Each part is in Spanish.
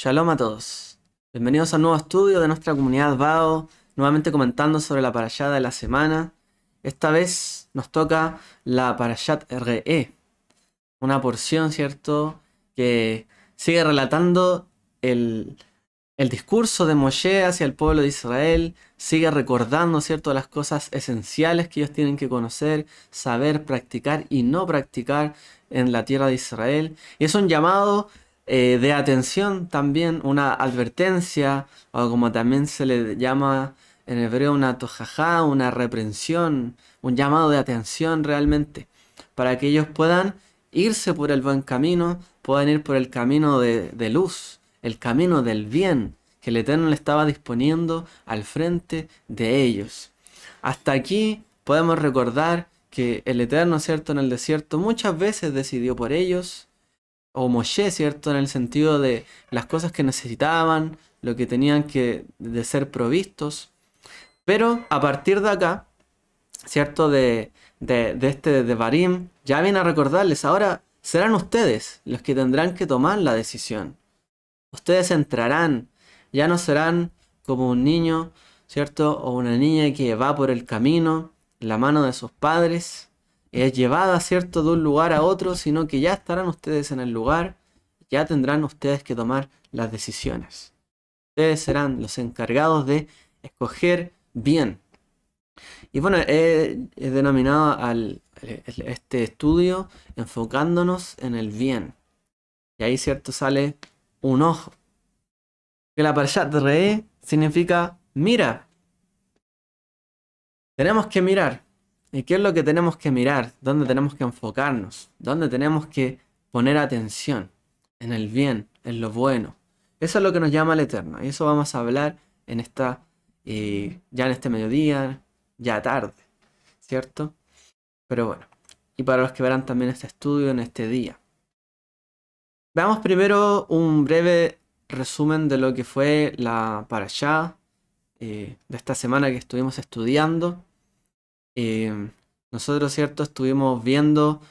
Shalom a todos. Bienvenidos a un nuevo estudio de nuestra comunidad BAO, nuevamente comentando sobre la parashá de la semana. Esta vez nos toca la parashat Re'eh, una porción, ¿cierto?, que sigue relatando el discurso de Moshe hacia el pueblo de Israel, sigue recordando, ¿cierto?, las cosas esenciales que ellos tienen que conocer, saber, practicar y no practicar en la tierra de Israel. Y es un llamado de atención también, una advertencia, o como también se le llama en hebreo una tojajá, una reprensión, un llamado de atención realmente, para que ellos puedan irse por el buen camino, puedan ir por el camino de luz, el camino del bien que el Eterno le estaba disponiendo al frente de ellos. Hasta aquí podemos recordar que el Eterno, ¿cierto?, en el desierto muchas veces decidió por ellos, o Moshe, ¿cierto?, en el sentido de las cosas que necesitaban, lo que tenían que de ser provistos. Pero a partir de acá, ¿cierto?, de este de Barim, ya viene a recordarles, ahora serán ustedes los que tendrán que tomar la decisión. Ustedes entrarán, ya no serán como un niño, ¿cierto?, o una niña que va por el camino, la mano de sus padres, es llevada, ¿cierto?, de un lugar a otro, sino que ya estarán ustedes en el lugar, ya tendrán ustedes que tomar las decisiones. Ustedes serán los encargados de escoger bien. Y bueno, he denominado este estudio enfocándonos en el bien. Y ahí, ¿cierto?, sale un ojo. Que la Parshat Re'eh significa mira. Tenemos que mirar. ¿Y qué es lo que tenemos que mirar? ¿Dónde tenemos que enfocarnos? ¿Dónde tenemos que poner atención? En el bien, en lo bueno. Eso es lo que nos llama el Eterno. Y eso vamos a hablar en ya en este mediodía, ya tarde, ¿cierto? Pero bueno. Y para los que verán también este estudio en este día. Veamos primero un breve resumen de lo que fue la parashá de esta semana que estuvimos estudiando. Nosotros, ¿cierto?, estuvimos viendo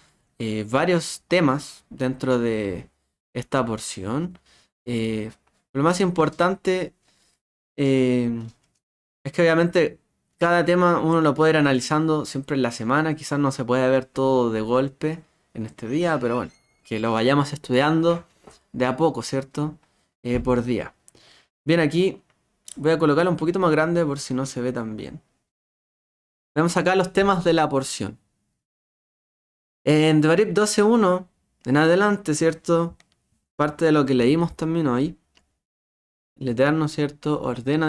varios temas dentro de esta porción. Lo más importante eh, es que obviamente cada tema uno lo puede ir analizando siempre en la semana. Quizás no se puede ver todo de golpe en este día, pero bueno, que lo vayamos estudiando de a poco, ¿cierto? Por día. Bien, aquí voy a colocarlo un poquito más grande por si no se ve tan bien. Vemos acá los temas de la porción. En Devarim 12.1 en adelante, ¿cierto? Parte de lo que leímos también hoy. El Eterno, ¿cierto?, ordena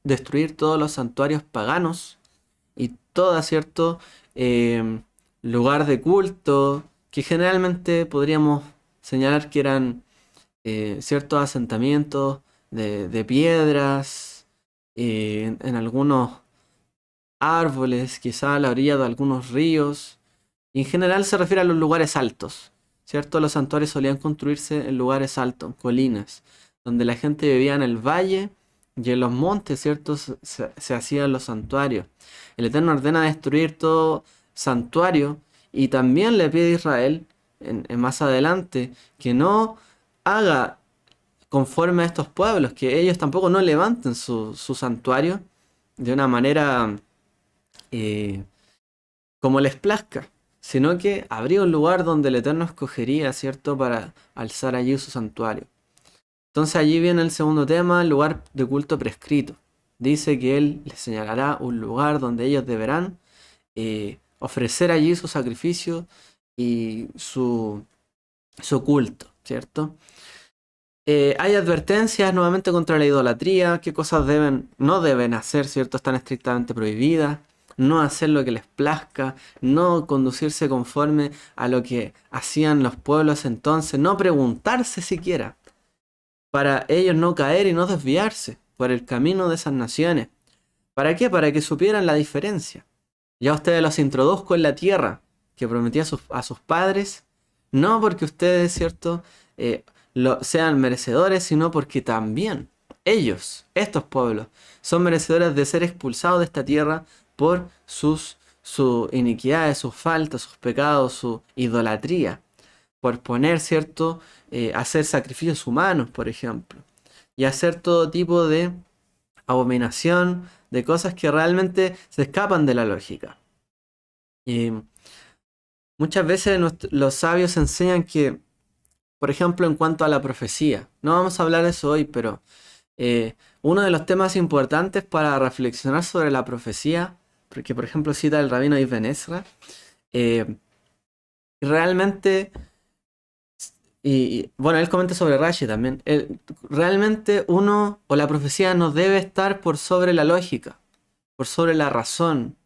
destruir todos los santuarios paganos y todo, ¿cierto?, lugar de culto que generalmente podríamos señalar que eran ciertos asentamientos de piedras, en algunos árboles, quizá a la orilla de algunos ríos. Y en general se refiere a los lugares altos, ¿cierto? Los santuarios solían construirse en lugares altos, colinas, donde la gente vivía en el valle y en los montes, ¿cierto? Se hacían los santuarios. El Eterno ordena destruir todo santuario y también le pide a Israel, más adelante, que no haga conforme a estos pueblos, que ellos tampoco no levanten su santuario de una manera eh, como les plazca, sino que habría un lugar donde el Eterno escogería, ¿cierto?, para alzar allí su santuario. Entonces allí viene el segundo tema, el lugar de culto prescrito. Dice que Él les señalará un lugar donde ellos deberán ofrecer allí su sacrificio y su culto, ¿cierto? Hay advertencias nuevamente contra la idolatría, qué cosas no deben hacer, ¿cierto? Están estrictamente prohibidas. No hacer lo que les plazca, no conducirse conforme a lo que hacían los pueblos entonces, no preguntarse siquiera, para ellos no caer y no desviarse por el camino de esas naciones. ¿Para qué? Para que supieran la diferencia. Ya ustedes los introduzco en la tierra que prometía a sus padres, no porque ustedes, ¿cierto?, sean merecedores, sino porque también ellos, estos pueblos, son merecedores de ser expulsados de esta tierra por sus iniquidades, sus faltas, sus pecados, su idolatría. por poner, ¿cierto? Hacer sacrificios humanos, por ejemplo, y hacer todo tipo de abominación, de cosas que realmente se escapan de la lógica. Y muchas veces los sabios enseñan que, por ejemplo, en cuanto a la profecía, no vamos a hablar de eso hoy, pero uno de los temas importantes para reflexionar sobre la profecía, porque por ejemplo cita el rabino Ibn Ezra, eh, realmente, bueno, él comenta sobre Rashi también, realmente uno o la profecía no debe estar por sobre la lógica, por sobre la razón.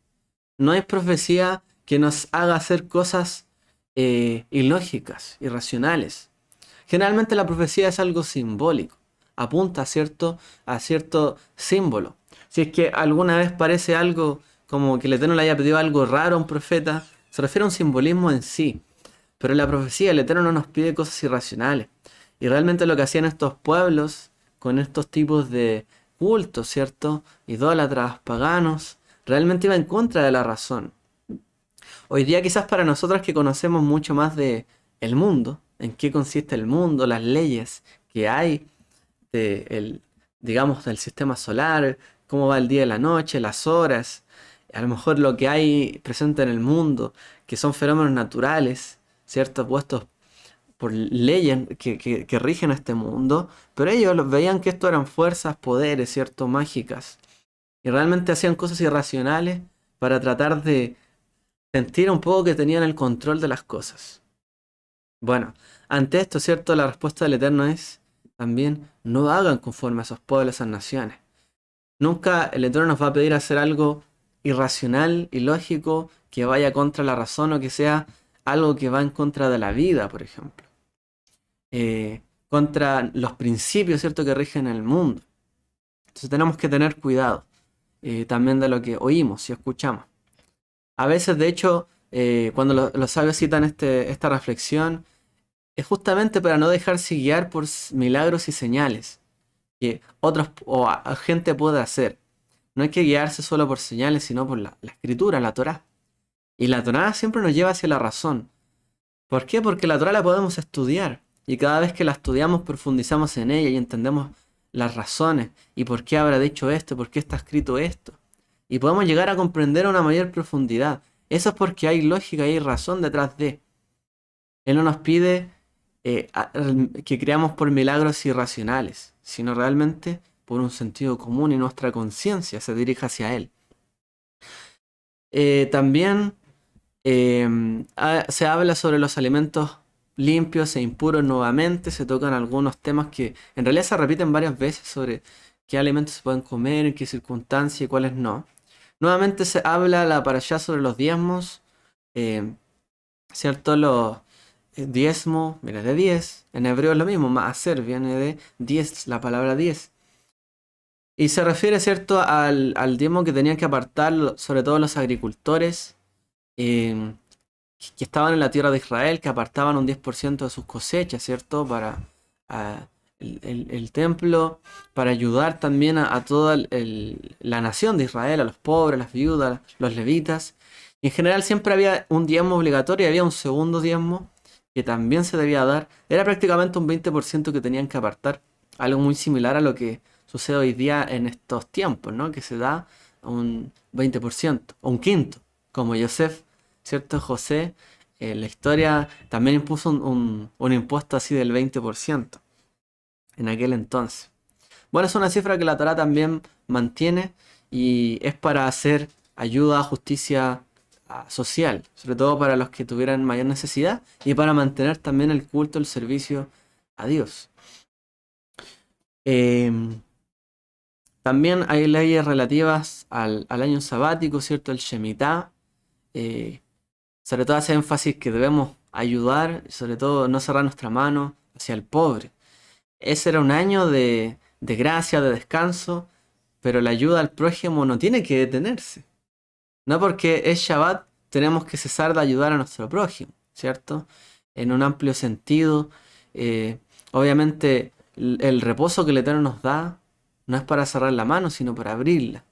No hay profecía que nos haga hacer cosas ilógicas, irracionales. Generalmente la profecía es algo simbólico, apunta a cierto símbolo. Si es que alguna vez parece algo como que el Eterno le haya pedido algo raro a un profeta, se refiere a un simbolismo en sí. Pero en la profecía el Eterno no nos pide cosas irracionales. Y realmente lo que hacían estos pueblos con estos tipos de cultos, ¿cierto? Idólatras, paganos, realmente iba en contra de la razón. Hoy día quizás para nosotros que conocemos mucho más de el mundo, en qué consiste el mundo, las leyes que hay, digamos, del sistema solar, cómo va el día y la noche, las horas, a lo mejor lo que hay presente en el mundo, que son fenómenos naturales, ¿cierto? Puestos por leyes que rigen este mundo, pero ellos veían que esto eran fuerzas, poderes, ¿cierto? Mágicas. Y realmente hacían cosas irracionales para tratar de sentir un poco que tenían el control de las cosas. Bueno, ante esto, ¿cierto? La respuesta del Eterno es también no hagan conforme a esos pueblos, esas naciones. Nunca el Eterno nos va a pedir hacer algo irracional, ilógico, que vaya contra la razón o que sea algo que va en contra de la vida, por ejemplo. Contra los principios, ¿cierto?, que rigen el mundo. Entonces tenemos que tener cuidado también de lo que oímos y escuchamos. A veces, de hecho, cuando los sabios citan esta reflexión, es justamente para no dejarse guiar por milagros y señales que otros o gente puede hacer. No hay que guiarse solo por señales, sino por la escritura, la Torá. Y la Torá siempre nos lleva hacia la razón. ¿Por qué? Porque la Torá la podemos estudiar. Y cada vez que la estudiamos profundizamos en ella y entendemos las razones. Y por qué habrá dicho esto, por qué está escrito esto. Y podemos llegar a comprender a una mayor profundidad. Eso es porque hay lógica y hay razón detrás de. Él no nos pide que creamos por milagros irracionales, sino realmente por un sentido común y nuestra conciencia se dirige hacia Él. También se habla sobre los alimentos limpios e impuros nuevamente, se tocan algunos temas que en realidad se repiten varias veces sobre qué alimentos se pueden comer, en qué circunstancias y cuáles no. Nuevamente se habla la parashá sobre los diezmos, ¿cierto? Los diezmo viene de 10, en hebreo es lo mismo, maaser viene de 10, la palabra 10. Y se refiere, ¿cierto?, al diezmo que tenían que apartar, sobre todo los agricultores eh, que estaban en la tierra de Israel, que apartaban un 10% de sus cosechas, ¿cierto?, para ah, el templo, para ayudar también a toda la nación de Israel, a los pobres, las viudas, los levitas. Y en general siempre había un diezmo obligatorio y había un segundo diezmo que también se debía dar. Era prácticamente un 20% que tenían que apartar, algo muy similar a lo que sucede hoy día en estos tiempos, ¿no? Que se da un 20% o un quinto, como Yosef, ¿cierto? José, en la historia también impuso un impuesto así del 20% en aquel entonces. Bueno, es una cifra que la Torá también mantiene y es para hacer ayuda, justicia social, sobre todo para los que tuvieran mayor necesidad y para mantener también el culto, el servicio a Dios. También hay leyes relativas al año sabático, ¿cierto? El Shemitah. Sobre todo hace énfasis que debemos ayudar, sobre todo no cerrar nuestra mano hacia el pobre. Ese era un año de gracia, de descanso, pero la ayuda al prójimo no tiene que detenerse. No porque es Shabbat tenemos que cesar de ayudar a nuestro prójimo, ¿cierto? En un amplio sentido, obviamente el reposo que el Eterno nos da no es para cerrar la mano, sino para abrirla,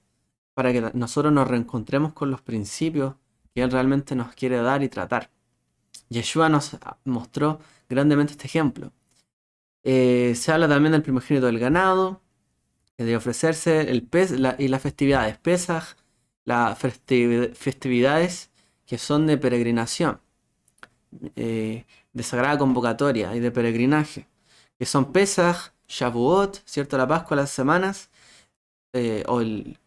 para que nosotros nos reencontremos con los principios que Él realmente nos quiere dar y tratar. Yeshua nos mostró grandemente este ejemplo. Se habla también del primogénito del ganado, que debe ofrecerse y las festividades Pesaj, las festividades que son de peregrinación, de sagrada convocatoria y de peregrinaje, que son Pesaj, Shavuot, ¿cierto? La Pascua, las semanas, o el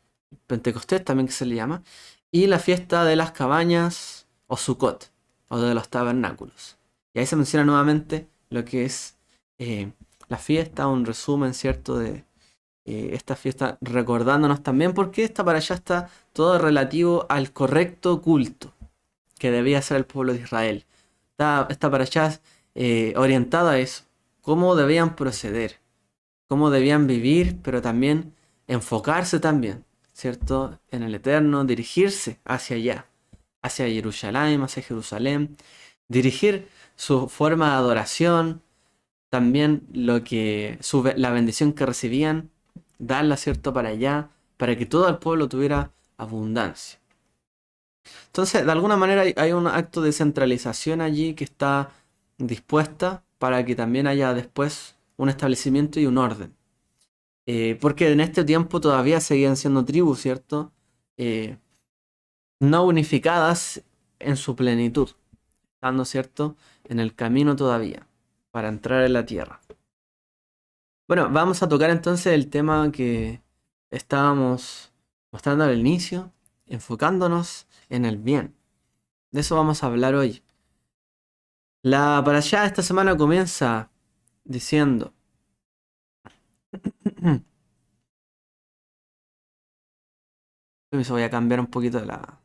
Pentecostés también que se le llama, y la fiesta de las cabañas o Sukkot, o de los tabernáculos. Y ahí se menciona nuevamente lo que es la fiesta, un resumen, ¿cierto? De esta fiesta, recordándonos también porque esta para allá está todo relativo al correcto culto que debía hacer el pueblo de Israel. Está para allá orientada a eso, cómo debían proceder, cómo debían vivir, pero también enfocarse también, ¿cierto? En el Eterno, dirigirse hacia allá, hacia Jerusalén, dirigir su forma de adoración, también la bendición que recibían, darla, ¿cierto? Para allá, para que todo el pueblo tuviera abundancia. Entonces, de alguna manera hay un acto de centralización allí que está dispuesta para que también haya después un establecimiento y un orden. Porque en este tiempo todavía seguían siendo tribus, ¿cierto? No unificadas en su plenitud, estando, ¿cierto? En el camino todavía, para entrar en la tierra. Bueno, vamos a tocar entonces el tema que estábamos mostrando al inicio, enfocándonos en el bien. De eso vamos a hablar hoy. La parashá esta semana comienza diciendo voy a cambiar un poquito la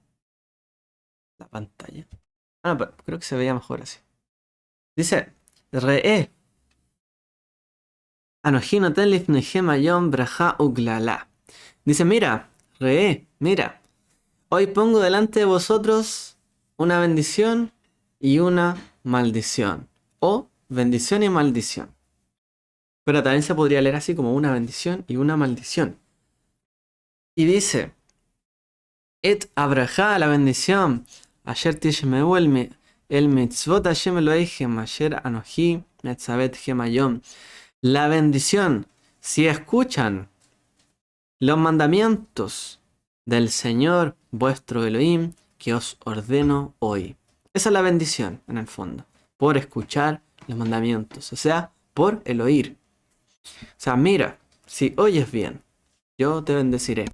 pantalla. Ah, no, pero creo que se veía mejor así. Dice, Re'e Anoji noten lifnehem hayom braja uglala. Dice, mira, mira, hoy pongo delante de vosotros una bendición y una maldición. O bendición y maldición. Pero también se podría leer así como una bendición y una maldición. Y dice, Et abraja, la bendición, ayer tishmeu el mitzvot Hashem Elohim, ayer anoji metzabet gemayom. La bendición, si escuchan los mandamientos del Señor vuestro Elohim que os ordeno hoy. Esa es la bendición, en el fondo, por escuchar los mandamientos, o sea, por el oír. O sea, mira, si oyes bien, yo te bendeciré.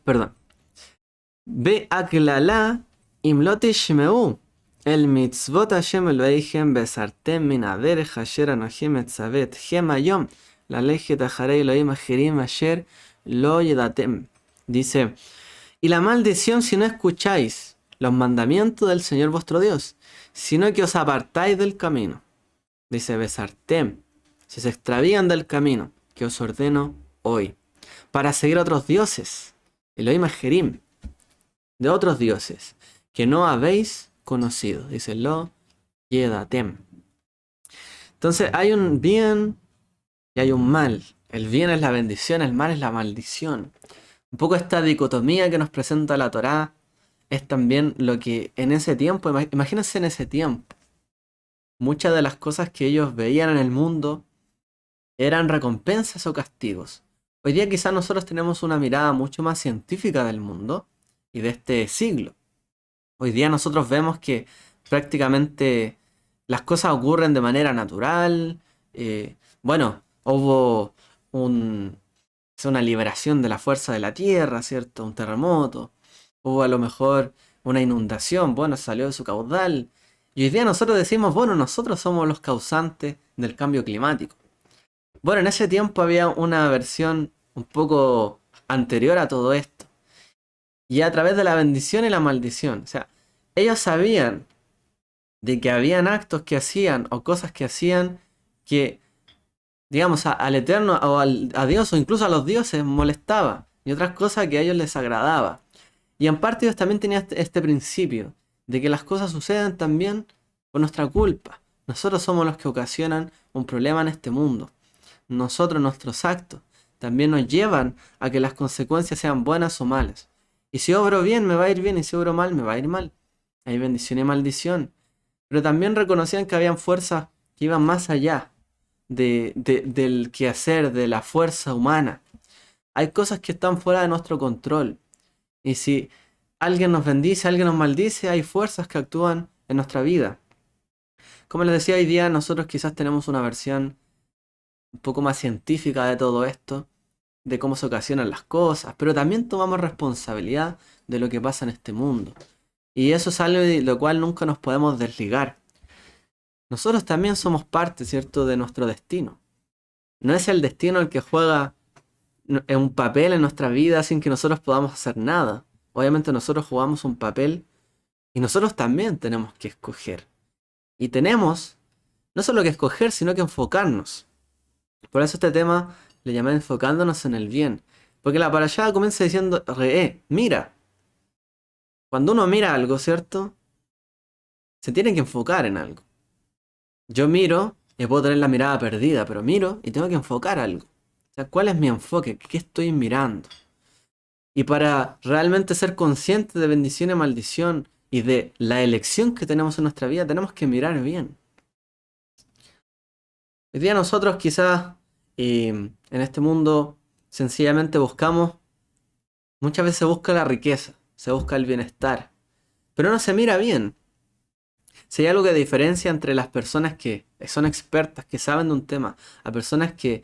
Perdón. Ve aklala imlot ishmeu el mitzvot Hashem Elohim besartem min aderech asher anohim etzavet hem hayom lalejet acharei Elohim achirim asher lo yedatem. Dice, y la maldición si no escucháis los mandamientos del Señor vuestro Dios, sino que os apartáis del camino. Dice, besartem, si se extravían del camino que os ordeno hoy, para seguir a otros dioses, Elohim achirim, de otros dioses, que no habéis conocido. Dice, lo yedatem. Entonces hay un bien y hay un mal. El bien es la bendición, el mal es la maldición. Un poco esta dicotomía que nos presenta la Torá es también lo que en ese tiempo, imagínense en ese tiempo, muchas de las cosas que ellos veían en el mundo eran recompensas o castigos. Hoy día quizás nosotros tenemos una mirada mucho más científica del mundo y de este siglo. Hoy día nosotros vemos que prácticamente las cosas ocurren de manera natural. Bueno, hubo una liberación de la fuerza de la tierra, ¿cierto? Un terremoto. Hubo a lo mejor una inundación, bueno, salió de su caudal. Y hoy día nosotros decimos, bueno, nosotros somos los causantes del cambio climático. Bueno, en ese tiempo había una versión un poco anterior a todo esto. Y a través de la bendición y la maldición. O sea, ellos sabían de que habían actos que hacían o cosas que hacían que, digamos, al Eterno o a Dios o incluso a los dioses molestaba. Y otras cosas que a ellos les agradaba. Y en parte ellos también tenían este principio de que las cosas suceden también por nuestra culpa. Nosotros somos los que ocasionan un problema en este mundo. Nosotros, nuestros actos, también nos llevan a que las consecuencias sean buenas o malas. Y si obro bien, me va a ir bien, y si obro mal, me va a ir mal. hay bendición y maldición. Pero también reconocían que habían fuerzas que iban más allá del quehacer, de la fuerza humana. Hay cosas que están fuera de nuestro control. Y si alguien nos bendice, alguien nos maldice, hay fuerzas que actúan en nuestra vida. Como les decía, hoy día nosotros quizás tenemos una versión un poco más científica de todo esto, de cómo se ocasionan las cosas, pero también tomamos responsabilidad de lo que pasa en este mundo. Y eso es algo de lo cual nunca nos podemos desligar. Nosotros también somos parte, ¿cierto?, de nuestro destino. No es el destino el que juega un papel en nuestra vida sin que nosotros podamos hacer nada. Obviamente nosotros jugamos un papel y nosotros también tenemos que escoger. Y tenemos no solo que escoger, sino que enfocarnos. Por eso este tema le llamé enfocándonos en el bien. Porque la parashá comienza diciendo, mira. Cuando uno mira algo, ¿cierto? Se tiene que enfocar en algo. Yo miro y puedo tener la mirada perdida, pero miro y tengo que enfocar algo. O sea, ¿cuál es mi enfoque? ¿Qué estoy mirando? Y para realmente ser conscientes de bendición y maldición y de la elección que tenemos en nuestra vida, tenemos que mirar bien. Hoy día nosotros quizás en este mundo sencillamente buscamos, muchas veces se busca la riqueza, se busca el bienestar, pero no se mira bien. Si hay algo que diferencia entre las personas que son expertas, que saben de un tema, a personas que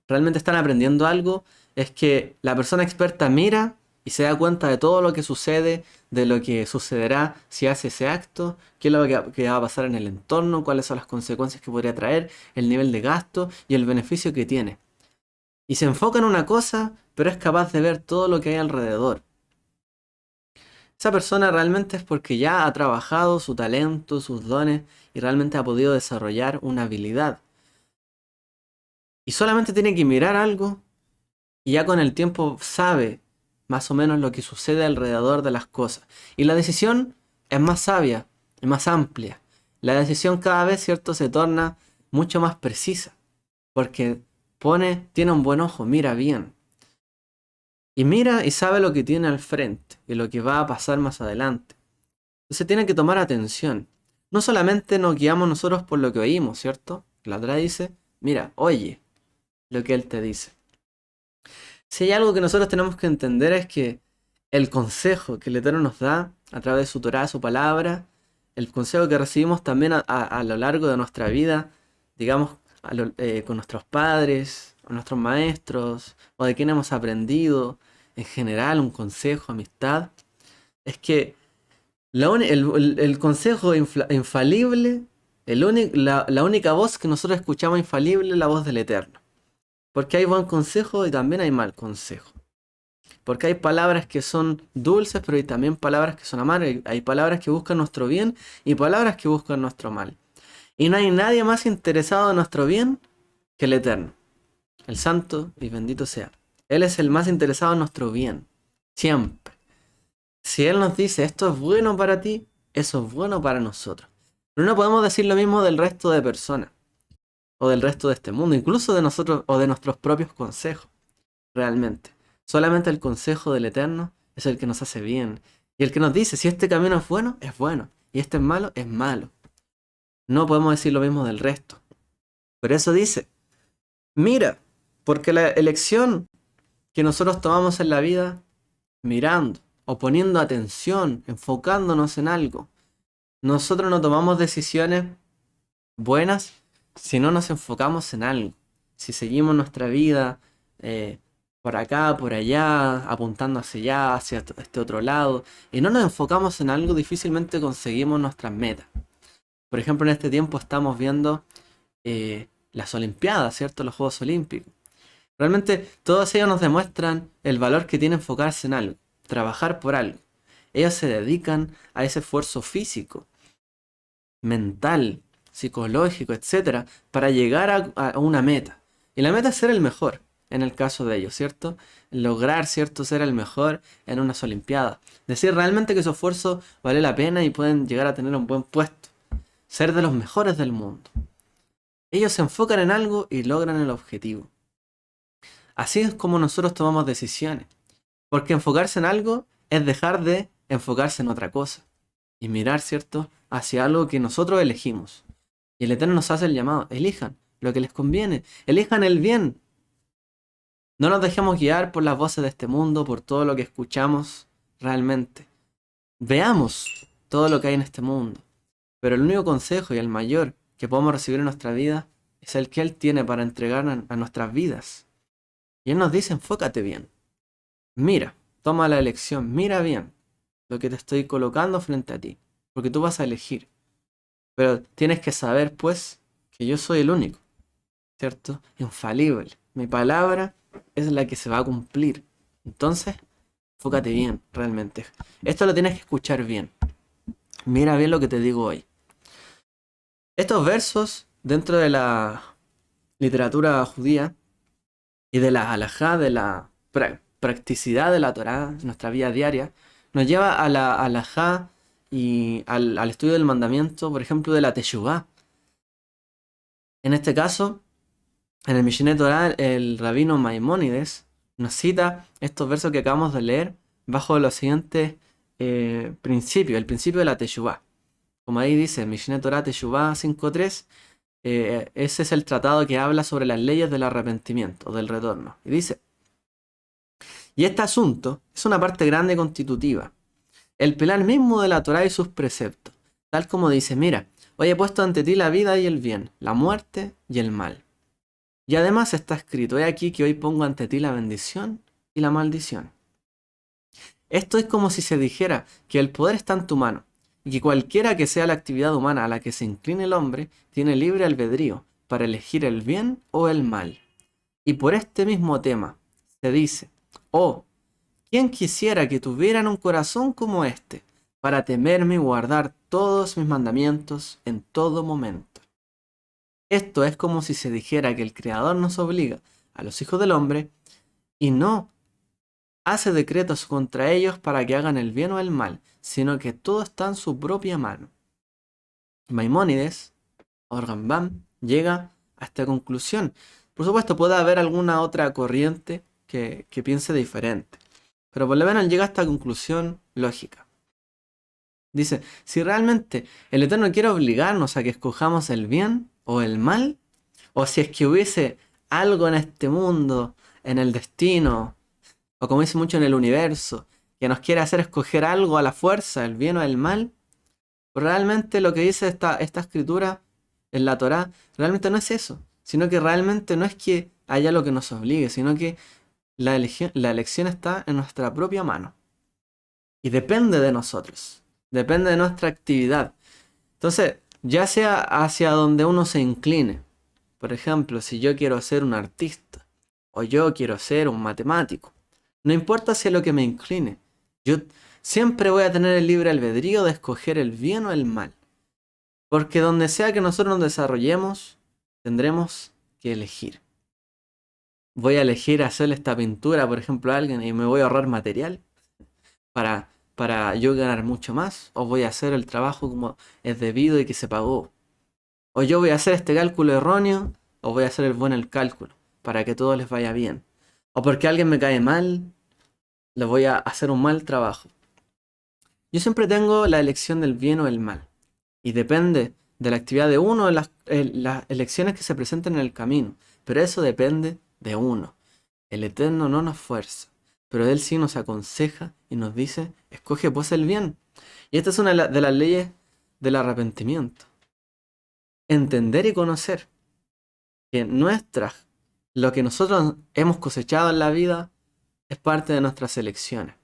realmente están aprendiendo algo, es que la persona experta mira y se da cuenta de todo lo que sucede, de lo que sucederá si hace ese acto, qué es lo que va a pasar en el entorno, cuáles son las consecuencias que podría traer, el nivel de gasto y el beneficio que tiene. Y se enfoca en una cosa, pero es capaz de ver todo lo que hay alrededor. Esa persona realmente es porque ya ha trabajado su talento, sus dones y realmente ha podido desarrollar una habilidad. Y solamente tiene que mirar algo y ya con el tiempo sabe más o menos lo que sucede alrededor de las cosas. Y la decisión es más sabia, es más amplia. La decisión cada vez, ¿cierto?, se torna mucho más precisa. Porque tiene un buen ojo, mira bien. Y mira y sabe lo que tiene al frente y lo que va a pasar más adelante. Entonces tiene que tomar atención. No solamente nos guiamos nosotros por lo que oímos, ¿cierto? La otra dice, mira, oye lo que él te dice. Si hay algo que nosotros tenemos que entender es que el consejo que el Eterno nos da a través de su Torá, su palabra, el consejo que recibimos también a lo largo de nuestra vida, digamos, con nuestros padres, o nuestros maestros, o de quien hemos aprendido, en general, un consejo, amistad, es que el consejo infalible, la única voz que nosotros escuchamos infalible es la voz del Eterno. Porque hay buen consejo y también hay mal consejo. Porque hay palabras que son dulces, pero hay también palabras que son amargas. Hay palabras que buscan nuestro bien y palabras que buscan nuestro mal. Y no hay nadie más interesado en nuestro bien que el Eterno. El Santo y bendito sea. Él es el más interesado en nuestro bien. Siempre. Si Él nos dice esto es bueno para ti, eso es bueno para nosotros. Pero no podemos decir lo mismo del resto de personas. O del resto de este mundo. Incluso de nosotros o de nuestros propios consejos. Realmente. Solamente el consejo del Eterno es el que nos hace bien. Y el que nos dice si este camino es bueno, es bueno. Y este es malo, es malo. No podemos decir lo mismo del resto. Por eso dice, mira, porque la elección que nosotros tomamos en la vida, mirando o poniendo atención, enfocándonos en algo, nosotros no tomamos decisiones buenas si no nos enfocamos en algo. Si seguimos nuestra vida por acá, por allá, apuntando hacia allá, hacia este otro lado, y no nos enfocamos en algo, difícilmente conseguimos nuestras metas. Por ejemplo, en este tiempo estamos viendo las Olimpiadas, ¿cierto? Los Juegos Olímpicos. Realmente todos ellos nos demuestran el valor que tiene enfocarse en algo, trabajar por algo. Ellos se dedican a ese esfuerzo físico, mental, psicológico, etcétera, para llegar a una meta. Y la meta es ser el mejor, en el caso de ellos, ¿cierto? Lograr, ¿cierto?, ser el mejor en unas Olimpiadas. Decir realmente que su esfuerzo vale la pena y pueden llegar a tener un buen puesto. Ser de los mejores del mundo. Ellos se enfocan en algo y logran el objetivo. Así es como nosotros tomamos decisiones. Porque enfocarse en algo es dejar de enfocarse en otra cosa. y mirar, ¿cierto?, hacia algo que nosotros elegimos. Y el Eterno nos hace el llamado, elijan lo que les conviene, elijan el bien. No nos dejemos guiar por las voces de este mundo, por todo lo que escuchamos realmente. Veamos todo lo que hay en este mundo. Pero el único consejo y el mayor que podemos recibir en nuestra vida es el que Él tiene para entregar a nuestras vidas. Y Él nos dice, enfócate bien. Mira, toma la elección, mira bien lo que te estoy colocando frente a ti. Porque tú vas a elegir. Pero tienes que saber, pues, que yo soy el único, ¿cierto? Infalible. Mi palabra es la que se va a cumplir. Entonces, enfócate bien, realmente. Esto lo tienes que escuchar bien. Mira bien lo que te digo hoy. Estos versos, dentro de la literatura judía y de la halajá, de la practicidad de la Torá, nuestra vida diaria, nos lleva a la halajá y al estudio del mandamiento, por ejemplo, de la teshuvá. En este caso, en el Mishneh Torah, el rabino Maimónides nos cita estos versos que acabamos de leer bajo los siguientes principios, el principio de la teshuvá. Como ahí dice, Mishneh Torah Teshuvá 5.3, ese es el tratado que habla sobre las leyes del arrepentimiento, o del retorno. Y dice, y este asunto es una parte grande y constitutiva, el pilar mismo de la Torah y sus preceptos, tal como dice, mira, hoy he puesto ante ti la vida y el bien, la muerte y el mal. Y además está escrito, he aquí que hoy pongo ante ti la bendición y la maldición. Esto es como si se dijera que el poder está en tu mano, y que cualquiera que sea la actividad humana a la que se incline el hombre, tiene libre albedrío para elegir el bien o el mal. Y por este mismo tema se dice, oh, ¿quién quisiera que tuvieran un corazón como este, para temerme y guardar todos mis mandamientos en todo momento? Esto es como si se dijera que el Creador nos obliga a los hijos del hombre y no hace decretos contra ellos para que hagan el bien o el mal, sino que todo está en su propia mano. Maimónides, o Rambam, llega a esta conclusión. Por supuesto, puede haber alguna otra corriente que piense diferente, pero por lo menos llega a esta conclusión lógica. Dice, si realmente el Eterno quiere obligarnos a que escojamos el bien o el mal, o si es que hubiese algo en este mundo, en el destino, o como dice mucho en el universo, que nos quiere hacer escoger algo a la fuerza, el bien o el mal, realmente lo que dice esta escritura en la Torá, realmente no es eso, sino que realmente no es que haya lo que nos obligue, sino que la elección está en nuestra propia mano. Y depende de nosotros, depende de nuestra actividad. Entonces, ya sea hacia donde uno se incline, por ejemplo, si yo quiero ser un artista, o yo quiero ser un matemático, no importa hacia lo que me incline, yo siempre voy a tener el libre albedrío de escoger el bien o el mal. Porque donde sea que nosotros nos desarrollemos, tendremos que elegir. Voy a elegir hacerle esta pintura, por ejemplo, a alguien y me voy a ahorrar material para yo ganar mucho más. O voy a hacer el trabajo como es debido y que se pagó. O yo voy a hacer este cálculo erróneo o voy a hacer el buen el cálculo para que todo les vaya bien. O porque alguien me cae mal, le voy a hacer un mal trabajo. Yo siempre tengo la elección del bien o el mal. Y depende de la actividad de uno, las elecciones que se presenten en el camino. Pero eso depende de uno. El Eterno no nos fuerza, pero Él sí nos aconseja y nos dice, escoge pues el bien. Y esta es una de las leyes del arrepentimiento. Entender y conocer que lo que nosotros hemos cosechado en la vida es parte de nuestras elecciones.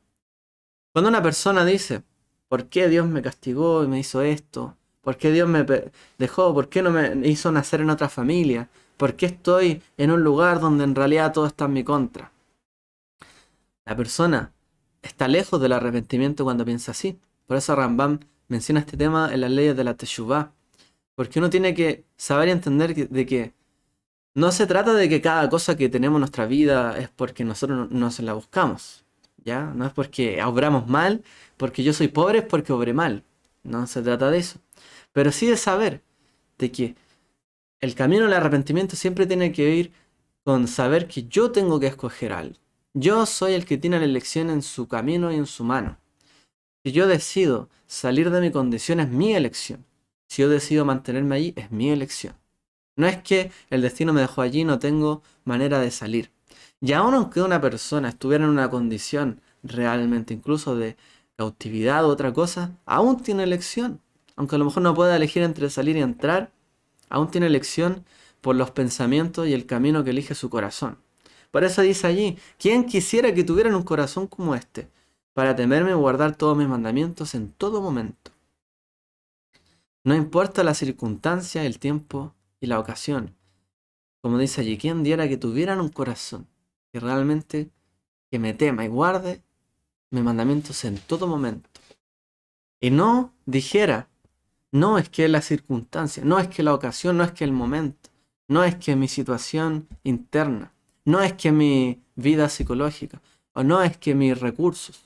Cuando una persona dice, ¿por qué Dios me castigó y me hizo esto? ¿Por qué Dios me dejó? ¿Por qué no me hizo nacer en otra familia? ¿Por qué estoy en un lugar donde en realidad todo está en mi contra? La persona está lejos del arrepentimiento cuando piensa así. Por eso Rambam menciona este tema en las leyes de la Teshuvá. Porque uno tiene que saber y entender de que no se trata de que cada cosa que tenemos en nuestra vida es porque nosotros nos la buscamos. ¿Ya? No es porque obramos mal, porque yo soy pobre es porque obré mal. No se trata de eso. Pero sí de saber de que el camino del arrepentimiento siempre tiene que ir con saber que yo tengo que escoger algo. Yo soy el que tiene la elección en su camino y en su mano. Si yo decido salir de mi condición, es mi elección. Si yo decido mantenerme allí, es mi elección. No es que el destino me dejó allí, no tengo manera de salir. Y aun aunque una persona estuviera en una condición realmente incluso de cautividad u otra cosa, aún tiene elección. Aunque a lo mejor no pueda elegir entre salir y entrar, aún tiene elección por los pensamientos y el camino que elige su corazón. Por eso dice allí, ¿quién quisiera que tuvieran un corazón como este, para temerme y guardar todos mis mandamientos en todo momento? No importa la circunstancia, el tiempo y la ocasión. Como dice allí, ¿quién diera que tuvieran un corazón que realmente que me tema y guarde mis mandamientos en todo momento? Y no dijera, no es que la circunstancia, no es que la ocasión, no es que el momento, no es que mi situación interna, no es que mi vida psicológica, o no es que mis recursos,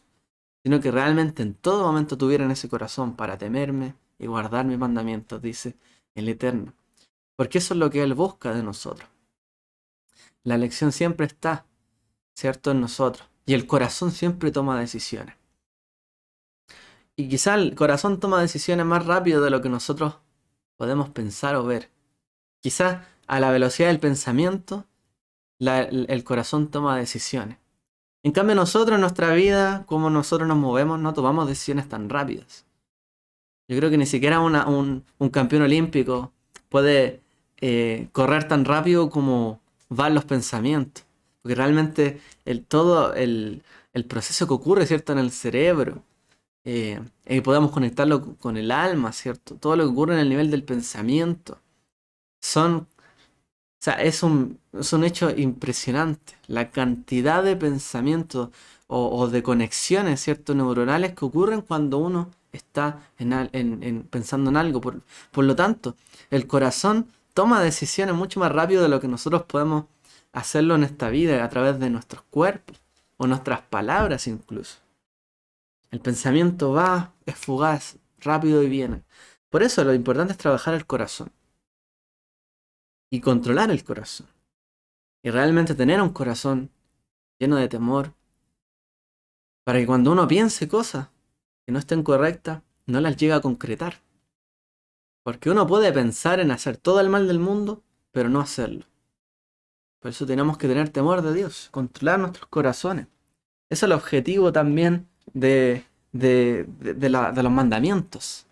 sino que realmente en todo momento tuvieran ese corazón para temerme y guardar mis mandamientos, dice el Eterno. Porque eso es lo que Él busca de nosotros. La elección siempre está, ¿cierto?, en nosotros. Y el corazón siempre toma decisiones. Y quizá el corazón toma decisiones más rápido de lo que nosotros podemos pensar o ver. Quizás a la velocidad del pensamiento, el corazón toma decisiones. En cambio nosotros en nuestra vida, como nosotros nos movemos, no tomamos decisiones tan rápidas. Yo creo que ni siquiera un campeón olímpico puede correr tan rápido como van los pensamientos. Porque realmente todo el proceso que ocurre, ¿cierto?, en el cerebro, y podamos conectarlo con el alma, ¿cierto? Todo lo que ocurre en el nivel del pensamiento. O sea, es un hecho impresionante. La cantidad de pensamientos o de conexiones, ¿cierto?, neuronales que ocurren cuando uno está pensando en algo. Por lo tanto, el corazón toma decisiones mucho más rápido de lo que nosotros podemos hacerlo en esta vida a través de nuestros cuerpos o nuestras palabras incluso. El pensamiento va, es fugaz, rápido y viene. Por eso lo importante es trabajar el corazón y controlar el corazón. Y realmente tener un corazón lleno de temor para que cuando uno piense cosas que no estén correctas, no las llegue a concretar. Porque uno puede pensar en hacer todo el mal del mundo, pero no hacerlo. Por eso tenemos que tener temor de Dios, controlar nuestros corazones. Ese es el objetivo también de los mandamientos.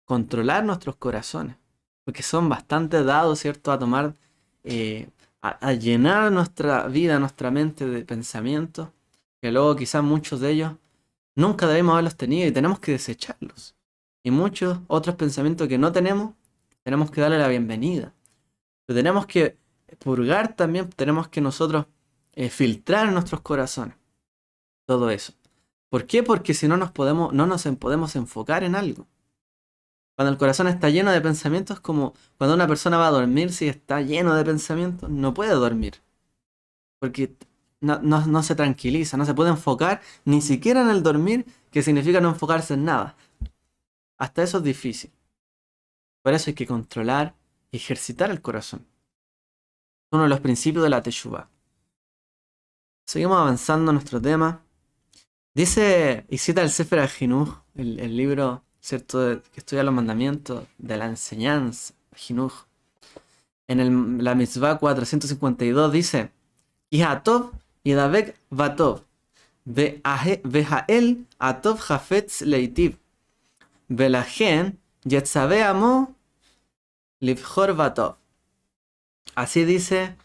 Controlar nuestros corazones. Porque son bastante dados, ¿cierto?, a tomar, a llenar nuestra vida, nuestra mente de pensamientos, que luego quizás muchos de ellos nunca debemos haberlos tenido y tenemos que desecharlos. Y muchos otros pensamientos que no tenemos, tenemos que darle la bienvenida. Pero tenemos que purgar también, tenemos que nosotros filtrar en nuestros corazones todo eso. ¿Por qué? Porque si no no nos podemos enfocar en algo. Cuando el corazón está lleno de pensamientos, como cuando una persona va a dormir, si está lleno de pensamientos, no puede dormir. Porque no se tranquiliza, no se puede enfocar ni siquiera en el dormir, que significa no enfocarse en nada. Hasta eso es difícil. Por eso hay que controlar y ejercitar el corazón. Uno de los principios de la Teshuvah. Seguimos avanzando en nuestro tema. Dice y cita el Sefer HaJinuj, el libro, ¿cierto?, que estudia los mandamientos de la enseñanza, Jinuj. En la Mitzvah 452 dice: Ihatov Yedavek Vatov, Vejael Atov Hafetz Leitiv, Velagen Yetzabe Amo Livjor Vatov. Así dice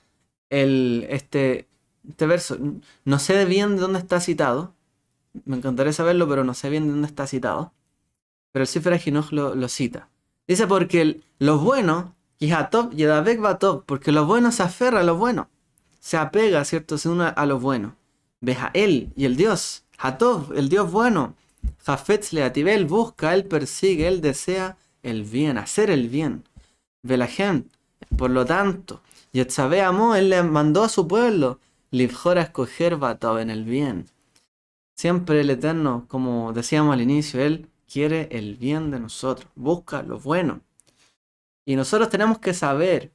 este verso. No sé bien de dónde está citado. Me encantaría saberlo, pero no sé bien de dónde está citado. Pero el Sefer HaJinuj lo cita. Dice porque lo bueno, Yihatov Yedavek Vatov, porque lo bueno se aferra a lo bueno. Se apega, ¿cierto? Se une a lo bueno. Bejael, y el Dios, Hatov, el Dios bueno. Jafetz Leativ, él busca, él persigue, él desea el bien, hacer el bien. Velagen, por lo tanto, Yetzabé amó, él le mandó a su pueblo, Livjor a escoger Vatov en el bien. Siempre el Eterno, como decíamos al inicio, Él quiere el bien de nosotros, busca lo bueno. Y nosotros tenemos que saber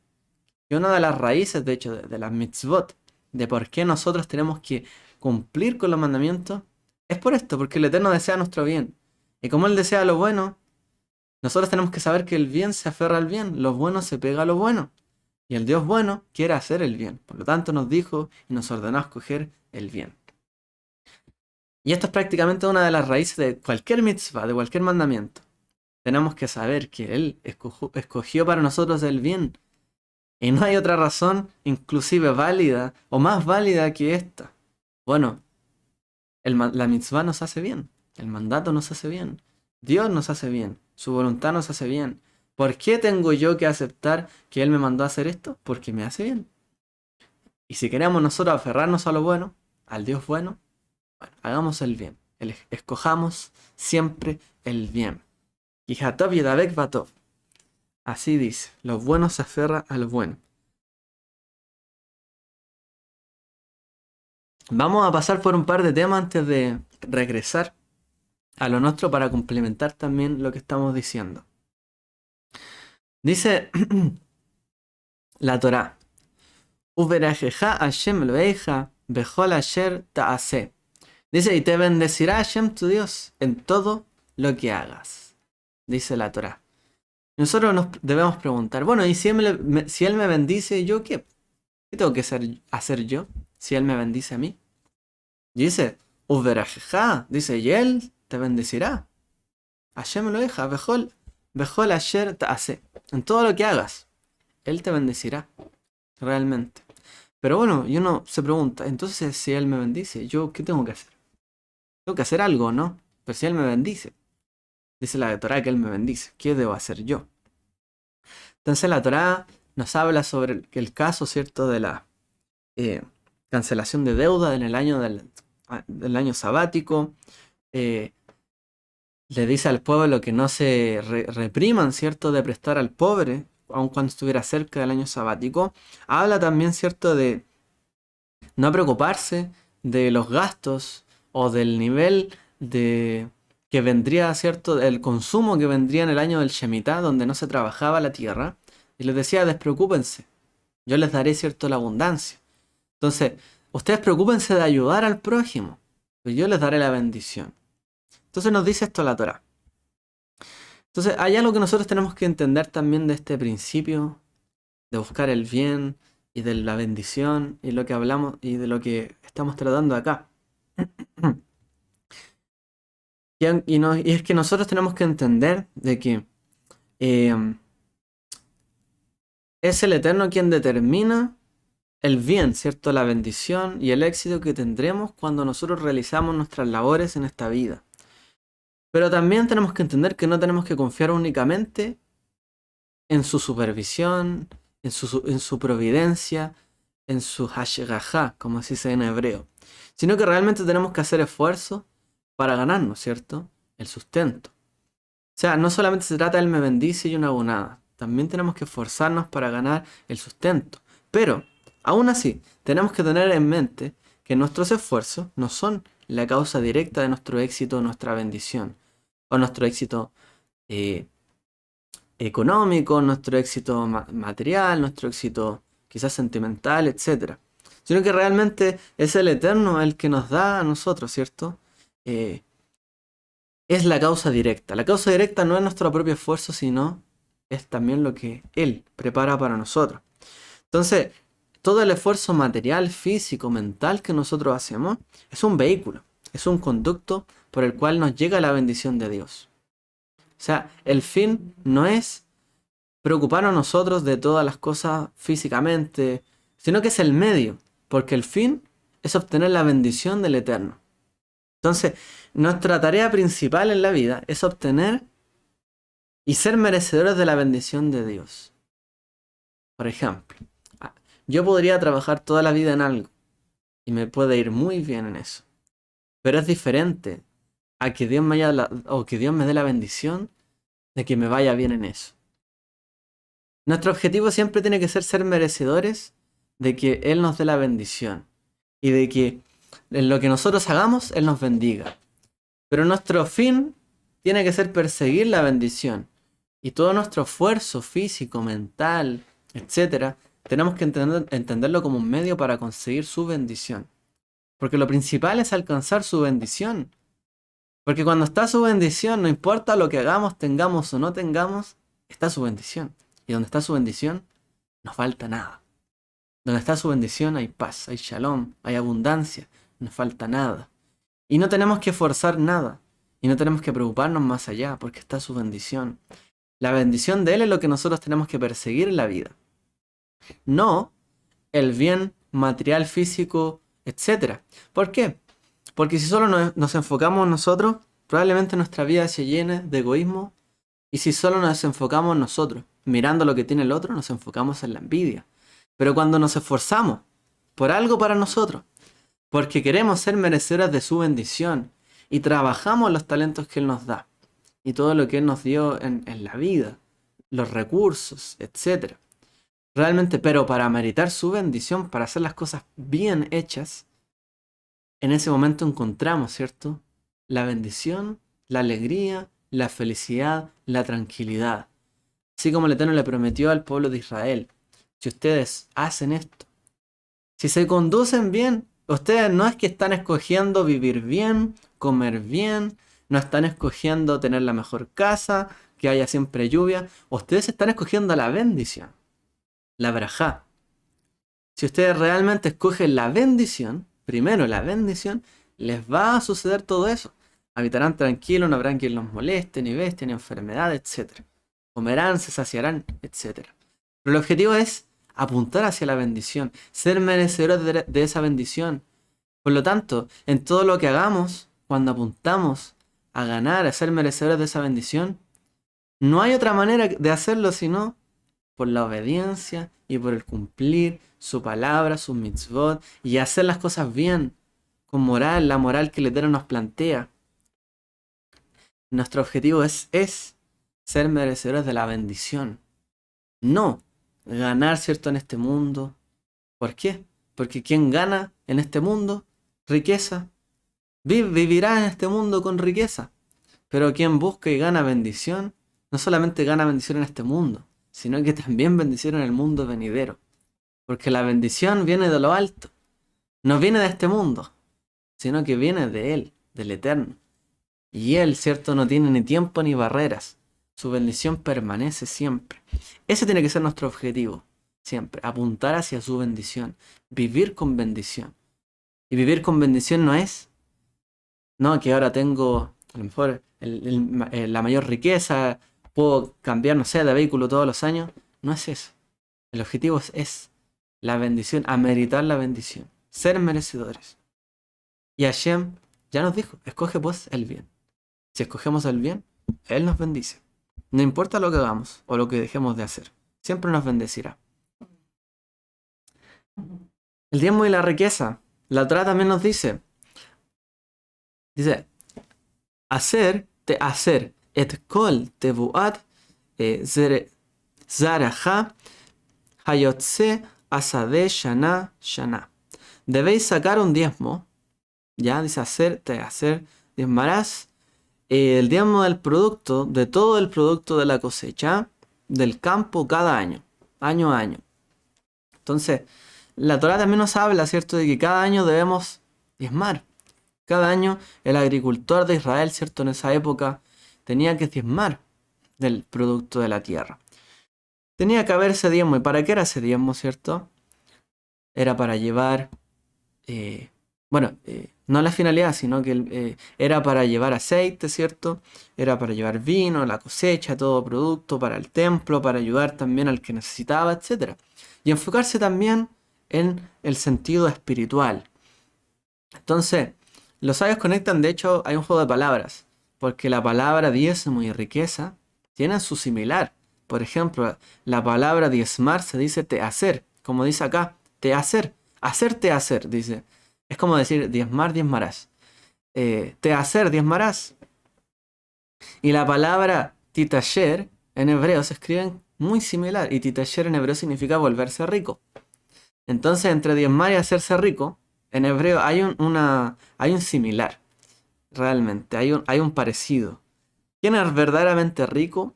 que una de las raíces, de hecho, de las mitzvot, de por qué nosotros tenemos que cumplir con los mandamientos, es por esto, porque el Eterno desea nuestro bien. Y como Él desea lo bueno, nosotros tenemos que saber que el bien se aferra al bien, lo bueno se pega a lo bueno. Y el Dios bueno quiere hacer el bien. Por lo tanto nos dijo y nos ordenó a escoger el bien. Y esto es prácticamente una de las raíces de cualquier mitzvah, de cualquier mandamiento. Tenemos que saber que Él escogió para nosotros el bien. Y no hay otra razón inclusive válida o más válida que esta. Bueno, la mitzvah nos hace bien. El mandato nos hace bien. Dios nos hace bien. Su voluntad nos hace bien. ¿Por qué tengo yo que aceptar que Él me mandó a hacer esto? Porque me hace bien. Y si queremos nosotros aferrarnos a lo bueno, al Dios bueno, bueno, hagamos el bien. Escojamos siempre el bien. Y Hatov Yedavek Batov. Así dice, lo bueno se aferra a lo bueno. Vamos a pasar por un par de temas antes de regresar a lo nuestro para complementar también lo que estamos diciendo. Dice la Torá, Uverajeja Hashem Eloheja Bechol Asher Taase. Dice, y te bendecirá Hashem tu Dios en todo lo que hagas. Dice la Torá. Nosotros nos debemos preguntar, bueno, y si Él me bendice, ¿yo qué? ¿Qué tengo que hacer yo si Él me bendice a mí? Y dice, Uverajeja, dice, y Él te bendecirá. Hashem lo deja, Bejol Asher Taase. En todo lo que hagas, Él te bendecirá. Realmente. Pero bueno, y uno se pregunta, entonces si Él me bendice, ¿yo qué tengo que hacer? Tengo que hacer algo, ¿no? Pero si Él me bendice, dice la Torá que Él me bendice, ¿qué debo hacer yo? Entonces la Torá nos habla sobre el caso, ¿cierto? De la cancelación de deuda en el año del año sabático. Le dice al pueblo que no se repriman, ¿cierto? De prestar al pobre, aun cuando estuviera cerca del año sabático. Habla también, ¿cierto? De no preocuparse de los gastos o del nivel de que vendría, ¿cierto? El consumo que vendría en el año del Shemitah, donde no se trabajaba la tierra. Y les decía, despreocúpense, yo les daré, ¿cierto? La abundancia. Entonces, ustedes preocúpense de ayudar al prójimo, pues yo les daré la bendición. Entonces nos dice esto la Torá. Entonces, hay algo que nosotros tenemos que entender también de este principio de buscar el bien y de la bendición y lo que hablamos y de lo que estamos tratando acá. Y es que nosotros tenemos que entender de que es el Eterno quien determina el bien, ¿cierto? La bendición y el éxito que tendremos cuando nosotros realizamos nuestras labores en esta vida. Pero también tenemos que entender que no tenemos que confiar únicamente en su supervisión, en su providencia, en su hashgaha, como se dice en hebreo, sino que realmente tenemos que hacer esfuerzo para ganarnos, ¿cierto? El sustento. O sea, no solamente se trata del me bendice y una hago nada, también tenemos que esforzarnos para ganar el sustento. Pero, aún así, tenemos que tener en mente que nuestros esfuerzos no son la causa directa de nuestro éxito, nuestra bendición, o nuestro éxito económico, nuestro éxito material, nuestro éxito quizás sentimental, etcétera, sino que realmente es el Eterno el que nos da a nosotros, ¿cierto? Es la causa directa. La causa directa no es nuestro propio esfuerzo, sino es también lo que Él prepara para nosotros. Entonces, todo el esfuerzo material, físico, mental que nosotros hacemos es un vehículo, es un conducto por el cual nos llega la bendición de Dios. O sea, el fin no es preocuparnos nosotros de todas las cosas físicamente, sino que es el medio, porque el fin es obtener la bendición del Eterno. Entonces, nuestra tarea principal en la vida es obtener y ser merecedores de la bendición de Dios. Por ejemplo, yo podría trabajar toda la vida en algo y me puede ir muy bien en eso, pero es diferente a que Dios o que Dios me dé la bendición de que me vaya bien en eso. Nuestro objetivo siempre tiene que ser merecedores de que Él nos dé la bendición y de que en lo que nosotros hagamos Él nos bendiga. Pero nuestro fin tiene que ser perseguir la bendición. Y todo nuestro esfuerzo físico, mental, etcétera, tenemos que entenderlo como un medio para conseguir su bendición. Porque lo principal es alcanzar su bendición. Porque cuando está su bendición, no importa lo que hagamos, tengamos o no tengamos, está su bendición. Y donde está su bendición, no falta nada. Donde está su bendición hay paz, hay shalom, hay abundancia, no falta nada. Y no tenemos que forzar nada. Y no tenemos que preocuparnos más allá, porque está su bendición. La bendición de Él es lo que nosotros tenemos que perseguir en la vida. No el bien material, físico, etc. ¿Por qué? Porque si solo nos enfocamos nosotros, probablemente nuestra vida se llene de egoísmo. Y si solo nos enfocamos nosotros, mirando lo que tiene el otro, nos enfocamos en la envidia. Pero cuando nos esforzamos por algo para nosotros, porque queremos ser merecedores de su bendición, y trabajamos los talentos que Él nos da, y todo lo que Él nos dio en la vida, los recursos, etc. Realmente, pero para meritar su bendición, para hacer las cosas bien hechas, en ese momento encontramos, ¿cierto? La bendición, la alegría, la felicidad, la tranquilidad. Así como el Eterno le prometió al pueblo de Israel, si ustedes hacen esto, si se conducen bien, ustedes no es que están escogiendo vivir bien, comer bien, no están escogiendo tener la mejor casa, que haya siempre lluvia, ustedes están escogiendo la bendición, la brajá. Si ustedes realmente escogen la bendición, primero la bendición, les va a suceder todo eso. Habitarán tranquilos, no habrán quien los moleste, ni bestia, ni enfermedad, etc. Comerán, se saciarán, etc. Pero el objetivo es apuntar hacia la bendición, ser merecedores de esa bendición. Por lo tanto, en todo lo que hagamos, cuando apuntamos a ganar, a ser merecedores de esa bendición, no hay otra manera de hacerlo sino por la obediencia y por el cumplir su palabra, sus mitzvot, y hacer las cosas bien, con moral, la moral que el Eterno nos plantea. Nuestro objetivo es ser merecedores de la bendición, no ganar, ¿cierto?, en este mundo. ¿Por qué? Porque quien gana en este mundo riqueza, vivirá en este mundo con riqueza. Pero quien busca y gana bendición, no solamente gana bendición en este mundo, sino que también bendición en el mundo venidero. Porque la bendición viene de lo alto, no viene de este mundo, sino que viene de Él, del Eterno. Y Él, ¿cierto?, no tiene ni tiempo ni barreras. Su bendición permanece siempre. Ese tiene que ser nuestro objetivo, siempre, apuntar hacia su bendición, vivir con bendición. Y vivir con bendición no es, no, que ahora tengo a lo mejor la mayor riqueza, puedo cambiar, no sé, de vehículo todos los años. No es eso. El objetivo es la bendición, ameritar la bendición, ser merecedores. Y Hashem ya nos dijo, escoge pues el bien. Si escogemos el bien, Él nos bendice. No importa lo que hagamos o lo que dejemos de hacer, siempre nos bendecirá. El diezmo y la riqueza. La Torá también nos dice, hacer et kol tevuat zaraja hayotse asade shana shana. Debéis sacar un diezmo, ya dice hacer, diezmarás el diezmo del producto, de todo el producto de la cosecha del campo cada año, año a año. Entonces, la Torá también nos habla, ¿cierto?, de que cada año debemos diezmar. Cada año el agricultor de Israel, ¿cierto?, en esa época tenía que diezmar del producto de la tierra. Tenía que haber ese diezmo. ¿Y para qué era ese diezmo, cierto? Era para llevar, no la finalidad, sino que era para llevar aceite, ¿cierto? Era para llevar vino, la cosecha, todo producto para el templo, para ayudar también al que necesitaba, etc. Y enfocarse también en el sentido espiritual. Entonces, los sabios conectan, de hecho, hay un juego de palabras, porque la palabra diezmo y riqueza tienen su similar. Por ejemplo, la palabra diezmar se dice tehacer, como dice acá, tehacer, hacer, dice. Es como decir diezmar, diezmarás. Tehacer, diezmarás. Y la palabra titasher en hebreo se escriben muy similar, y titasher en hebreo significa volverse rico. Entonces, entre diezmar y hacerse rico, en hebreo hay un similar, realmente, hay un parecido. ¿Quién es verdaderamente rico?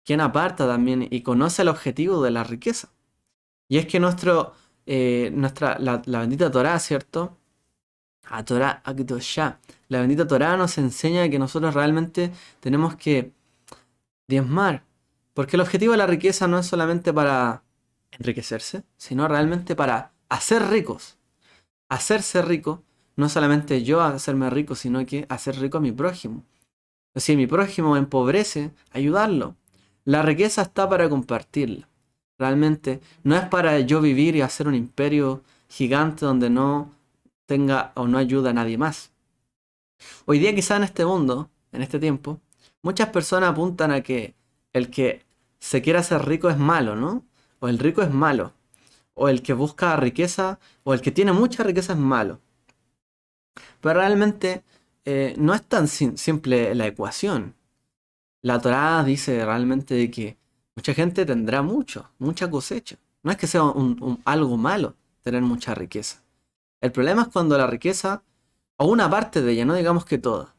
¿Quién aparta también y conoce el objetivo de la riqueza? Y es que la bendita Torá, ¿cierto?, A Torah Akdoshá. La bendita Torah nos enseña que nosotros realmente tenemos que diezmar. Porque el objetivo de la riqueza no es solamente para enriquecerse, sino realmente para hacer ricos. Hacerse rico, no solamente yo hacerme rico, sino que hacer rico a mi prójimo. Si mi prójimo empobrece, ayudarlo. La riqueza está para compartirla. Realmente no es para yo vivir y hacer un imperio gigante donde no tenga o no ayuda a nadie más. Hoy día quizá en este mundo, en este tiempo, muchas personas apuntan a que el que se quiera hacer rico es malo, ¿no? O el rico es malo. O el que busca riqueza, o el que tiene mucha riqueza es malo. Pero realmente no es tan simple la ecuación. La Torá dice realmente de que mucha gente tendrá mucho, mucha cosecha. No es que sea algo malo tener mucha riqueza. El problema es cuando la riqueza, o una parte de ella, no digamos que toda,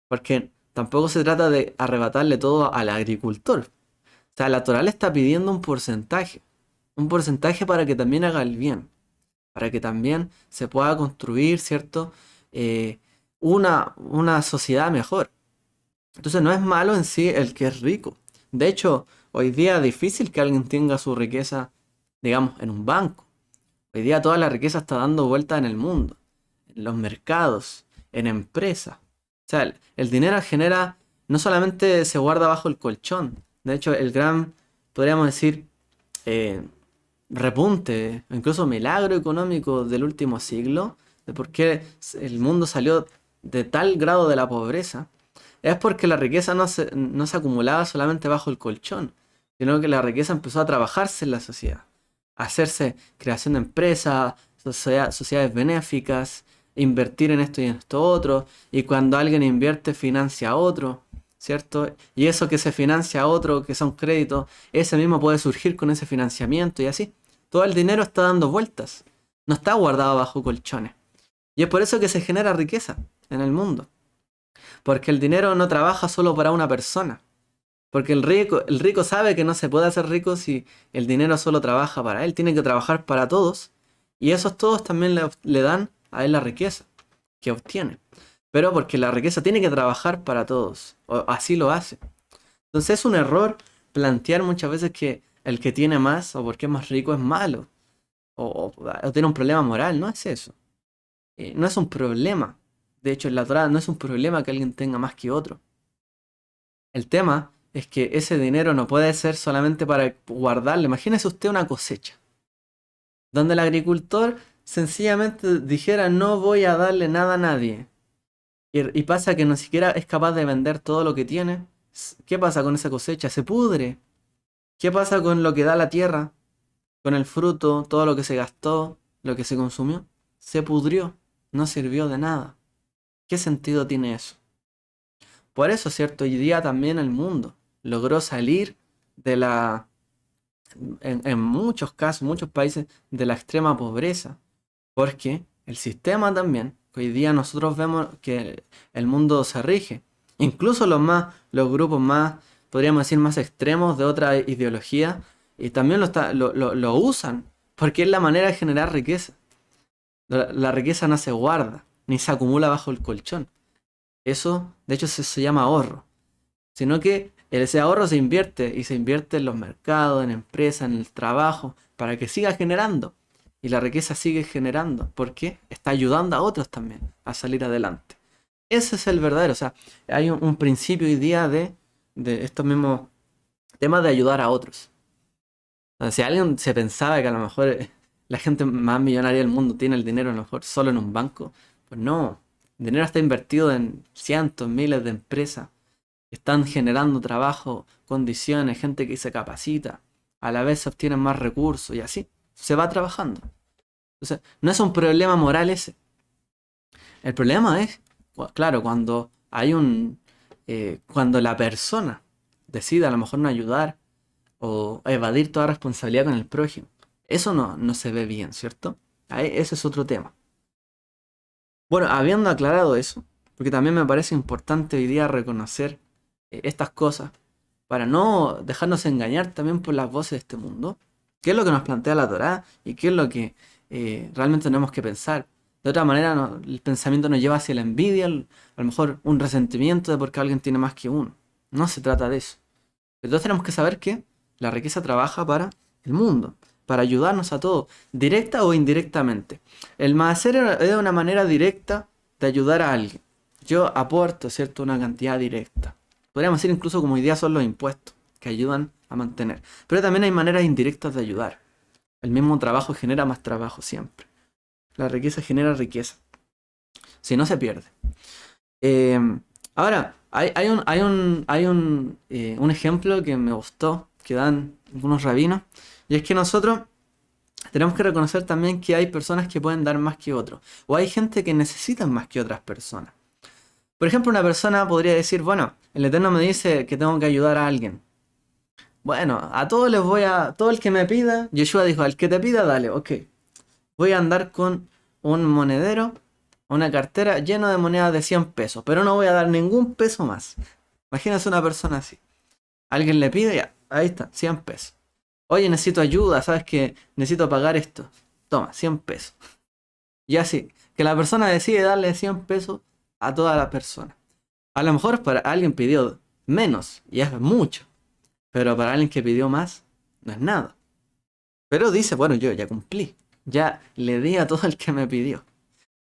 porque tampoco se trata de arrebatarle todo al agricultor. O sea, la Torá le está pidiendo un porcentaje para que también haga el bien, para que también se pueda construir, ¿cierto? Eh, una sociedad mejor. Entonces no es malo en sí el que es rico. De hecho, hoy día es difícil que alguien tenga su riqueza, digamos, en un banco. Hoy día toda la riqueza está dando vuelta en el mundo, en los mercados, en empresas. O sea, el dinero genera, no solamente se guarda bajo el colchón. De hecho, el gran, podríamos decir, eh, repunte, o incluso milagro económico del último siglo, de por qué el mundo salió de tal grado de la pobreza, es porque la riqueza no se acumulaba solamente bajo el colchón, sino que la riqueza empezó a trabajarse en la sociedad, a hacerse creación de empresas, sociedades benéficas, invertir en esto y en esto otro, y cuando alguien invierte financia a otro, ¿cierto? Y eso que se financia a otro, que son créditos, ese mismo puede surgir con ese financiamiento y así. Todo el dinero está dando vueltas, no está guardado bajo colchones. Y es por eso que se genera riqueza en el mundo. Porque el dinero no trabaja solo para una persona. Porque el rico sabe que no se puede hacer rico si el dinero solo trabaja para él. Tiene que trabajar para todos. Y esos todos también le dan a él la riqueza que obtiene. Pero porque la riqueza tiene que trabajar para todos. O así lo hace. Entonces es un error plantear muchas veces que el que tiene más o porque es más rico es malo. O tiene un problema moral. No es eso. No es un problema. De hecho, en la Torá no es un problema que alguien tenga más que otro. El tema es que ese dinero no puede ser solamente para guardarlo. Imagínese usted una cosecha, donde el agricultor sencillamente dijera no voy a darle nada a nadie. Y pasa que no siquiera es capaz de vender todo lo que tiene. ¿Qué pasa con esa cosecha? Se pudre. ¿Qué pasa con lo que da la tierra? Con el fruto, todo lo que se gastó, lo que se consumió. Se pudrió. No sirvió de nada. ¿Qué sentido tiene eso? Por eso, ¿cierto? Hoy día también el mundo logró salir de en muchos casos, muchos países, de la extrema pobreza. Porque el sistema también, hoy día nosotros vemos que el mundo se rige. Incluso los grupos más, podríamos decir, más extremos de otra ideología, y también lo usan, porque es la manera de generar riqueza. La riqueza no se guarda, ni se acumula bajo el colchón. Eso, de hecho, se llama ahorro. Sino que ese ahorro se invierte y se invierte en los mercados, en empresas, en el trabajo, para que siga generando. Y la riqueza sigue generando, porque está ayudando a otros también a salir adelante. Ese es el verdadero. O sea, hay un principio hoy día de estos mismos temas de ayudar a otros. O sea, si alguien se pensaba que a lo mejor la gente más millonaria del mundo tiene el dinero a lo mejor solo en un banco, pues no. El dinero está invertido en cientos, miles de empresas que están generando trabajo, condiciones, gente que se capacita, a la vez se obtienen más recursos y así se va trabajando. Entonces, no es un problema moral ese. El problema es, claro, cuando hay cuando la persona decide a lo mejor no ayudar o evadir toda responsabilidad con el prójimo. Eso no se ve bien, ¿cierto? Ese es otro tema. Bueno, habiendo aclarado eso, porque también me parece importante hoy día reconocer estas cosas, para no dejarnos engañar también por las voces de este mundo, qué es lo que nos plantea la Torá y qué es lo que realmente tenemos que pensar. De otra manera, el pensamiento nos lleva hacia la envidia, a lo mejor un resentimiento de porque alguien tiene más que uno. No se trata de eso. Entonces tenemos que saber que la riqueza trabaja para el mundo, para ayudarnos a todos, directa o indirectamente. El maaser es una manera directa de ayudar a alguien. Yo aporto, ¿cierto?, una cantidad directa. Podríamos decir incluso como hoy día son los impuestos, que ayudan a mantener. Pero también hay maneras indirectas de ayudar. El mismo trabajo genera más trabajo siempre. La riqueza genera riqueza. Si no, se pierde. Ahora, hay un ejemplo que me gustó, que dan algunos rabinos, y es que nosotros tenemos que reconocer también que hay personas que pueden dar más que otros, o hay gente que necesita más que otras personas. Por ejemplo, una persona podría decir, bueno, el Eterno me dice que tengo que ayudar a alguien. Bueno, a todos les voy a, todo el que me pida, Yeshua dijo, al que te pida, dale, ok. Voy a andar con un monedero, una cartera llena de monedas de 100 pesos, pero no voy a dar ningún peso más. Imagínense una persona así. Alguien le pide, ya, ahí está, 100 pesos. Oye, necesito ayuda, ¿sabes qué? Necesito pagar esto. Toma, 100 pesos. Y así, que la persona decide darle 100 pesos a toda la persona. A lo mejor para alguien pidió menos, y es mucho. Pero para alguien que pidió más, no es nada. Pero dice, bueno, yo ya cumplí. Ya le di a todo el que me pidió.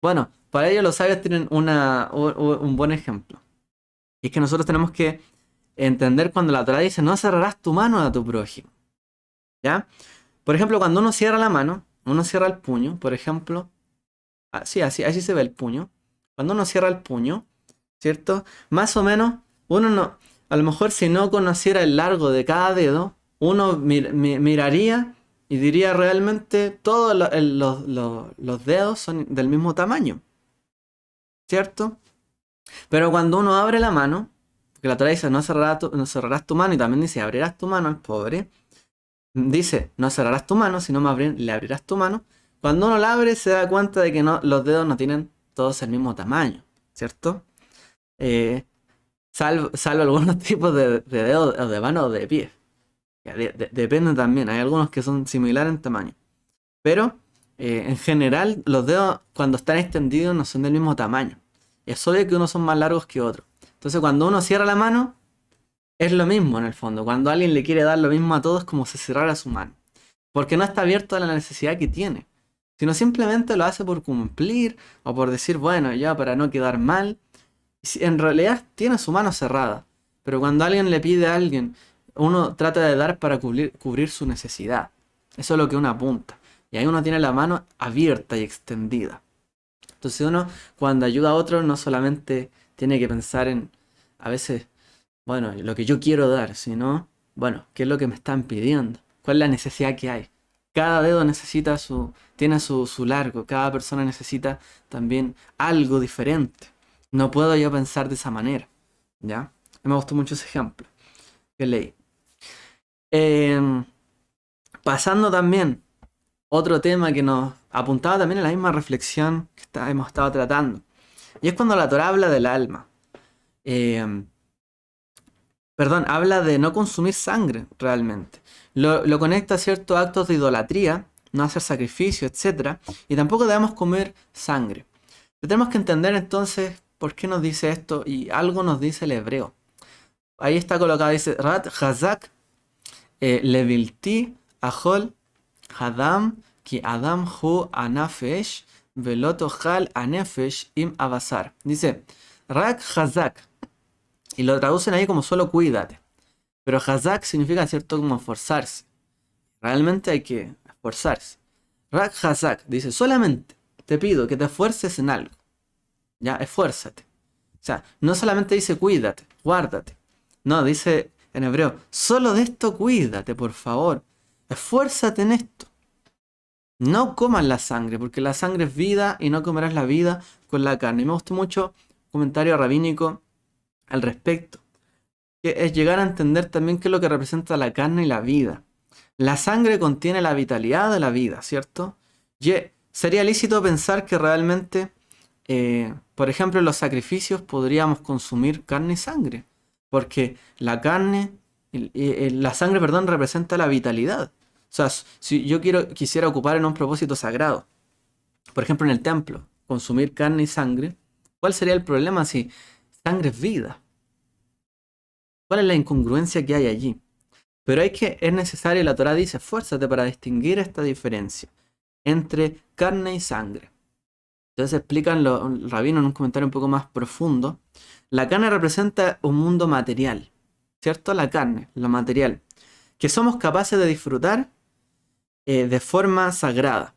Bueno, para ello los sabios tienen un buen ejemplo. Y es que nosotros tenemos que entender cuando la Torah dice, no cerrarás tu mano a tu prójimo. ¿Ya? Por ejemplo, cuando uno cierra la mano, uno cierra el puño, por ejemplo. Así se ve el puño. Cuando uno cierra el puño, ¿cierto? Más o menos, uno no, a lo mejor si no conociera el largo de cada dedo, uno miraría y diría realmente todos los dedos son del mismo tamaño, ¿cierto? Pero cuando uno abre la mano, porque la Torah dice no cerrarás tu mano y también dice abrirás tu mano al pobre, dice no cerrarás tu mano, sino más bien le abrirás tu mano. Cuando uno la abre se da cuenta de que los dedos no tienen todos el mismo tamaño, ¿cierto? Salvo algunos tipos de dedos o de mano o de pie. Depende también, hay algunos que son similares en tamaño. Pero en general los dedos cuando están extendidos no son del mismo tamaño. Es obvio que unos son más largos que otros. Entonces cuando uno cierra la mano, es lo mismo en el fondo. Cuando alguien le quiere dar lo mismo a todos es como si cerrara su mano. Porque no está abierto a la necesidad que tiene. Sino simplemente lo hace por cumplir o por decir, bueno, ya para no quedar mal. En realidad tiene su mano cerrada. Pero cuando alguien le pide a alguien, uno trata de dar para cubrir su necesidad. Eso es lo que uno apunta. Y ahí uno tiene la mano abierta y extendida. Entonces uno cuando ayuda a otro no solamente tiene que pensar en, a veces, bueno, lo que yo quiero dar, sino, bueno, ¿qué es lo que me están pidiendo? ¿Cuál es la necesidad que hay? Cada dedo tiene su largo, cada persona necesita también algo diferente. No puedo yo pensar de esa manera, ¿ya? Me gustó mucho ese ejemplo que leí. Pasando también, otro tema que nos apuntaba también en la misma reflexión que hemos estado tratando. Y es cuando la Torah habla del alma. Habla de no consumir sangre realmente. Lo conecta a ciertos actos de idolatría, no hacer sacrificio, etc. Y tampoco debemos comer sangre. Pero tenemos que entender entonces por qué nos dice esto y algo nos dice el hebreo. Ahí está colocado, dice Rat Hazak Levilti Ahol Hadam Ki Adam Hu Anafesh Veloto Hal Anefesh Im Abasar. Dice Rak Hazak. Y lo traducen ahí como solo cuídate. Pero Hazak significa, ¿cierto?, como esforzarse. Realmente hay que esforzarse. Rak Hazak dice, solamente te pido que te esfuerces en algo. Ya, esfuérzate. O sea, no solamente dice cuídate, guárdate. No, dice en hebreo, solo de esto cuídate, por favor. Esfuérzate en esto. No comas la sangre, porque la sangre es vida y no comerás la vida con la carne. Y me gustó mucho un comentario rabínico al respecto, que es llegar a entender también qué es lo que representa la carne y la vida. La sangre contiene la vitalidad de la vida, ¿cierto? Y sería lícito pensar que realmente, por ejemplo, en los sacrificios podríamos consumir carne y sangre, porque la sangre, perdón, representa la vitalidad. O sea, si yo quisiera ocupar en un propósito sagrado, por ejemplo en el templo, consumir carne y sangre, ¿cuál sería el problema si sangre es vida? ¿Cuál es la incongruencia que hay allí? Pero es necesario, la Torá dice, esfuérzate para distinguir esta diferencia entre carne y sangre. Entonces explican los rabinos en un comentario un poco más profundo. La carne representa un mundo material, ¿cierto? La carne, lo material, que somos capaces de disfrutar de forma sagrada.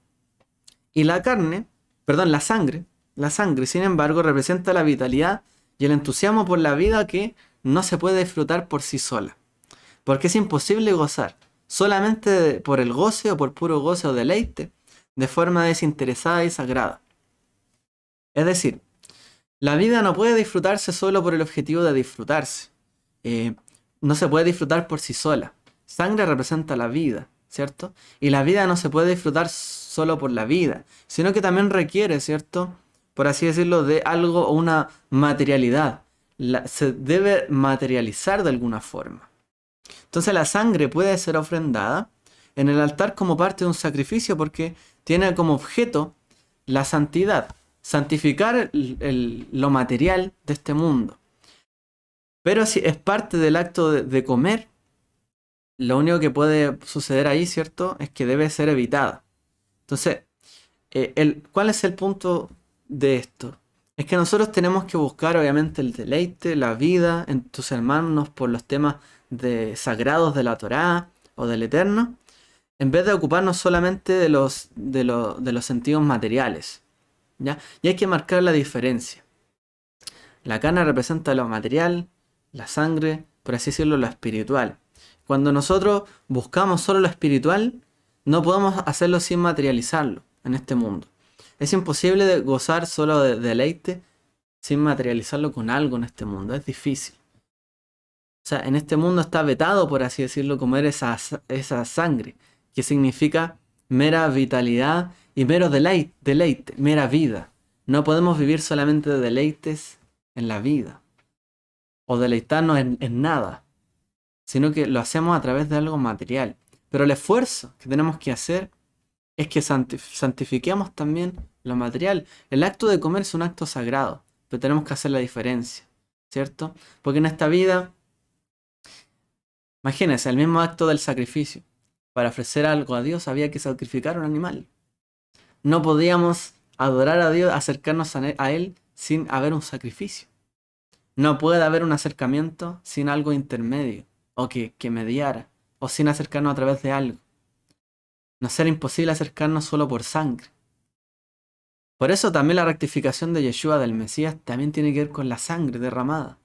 Y la sangre, sin embargo, representa la vitalidad y el entusiasmo por la vida que no se puede disfrutar por sí sola. Porque es imposible gozar solamente por el goce o por puro goce o deleite, de forma desinteresada y sagrada. Es decir, la vida no puede disfrutarse solo por el objetivo de disfrutarse. Eh, no se puede disfrutar por sí sola. Sangre representa la vida, ¿cierto? Y la vida no se puede disfrutar solo por la vida, sino que también requiere, ¿cierto? Por así decirlo, de algo o una materialidad. Se debe materializar de alguna forma. Entonces la sangre puede ser ofrendada en el altar como parte de un sacrificio porque tiene como objeto la santidad, santificar lo material de este mundo. Pero si es parte del acto de comer, lo único que puede suceder ahí, ¿cierto? Es que debe ser evitada. Entonces, ¿cuál es el punto de esto? Es que nosotros tenemos que buscar obviamente el deleite, la vida, entusiasmarnos por los temas sagrados de la Torá o del Eterno, en vez de ocuparnos solamente de los sentidos materiales, ¿ya? Y hay que marcar la diferencia. La carne representa lo material, la sangre, por así decirlo, lo espiritual. Cuando nosotros buscamos solo lo espiritual, no podemos hacerlo sin materializarlo en este mundo. Es imposible gozar solo de deleite sin materializarlo con algo en este mundo. Es difícil. O sea, en este mundo está vetado, por así decirlo, comer esa sangre, que significa mera vitalidad y mero deleite, mera vida. No podemos vivir solamente de deleites en la vida o deleitarnos en nada, sino que lo hacemos a través de algo material. Pero el esfuerzo que tenemos que hacer es que santifiquemos también lo material. El acto de comer es un acto sagrado, pero tenemos que hacer la diferencia, ¿cierto? Porque en esta vida, imagínense, el mismo acto del sacrificio. Para ofrecer algo a Dios había que sacrificar un animal. No podíamos adorar a Dios, acercarnos a Él sin haber un sacrificio. No puede haber un acercamiento sin algo intermedio, o que mediara, o sin acercarnos a través de algo. No será imposible acercarnos solo por sangre. Por eso también la rectificación de Yeshua, del Mesías, también tiene que ver con la sangre derramada.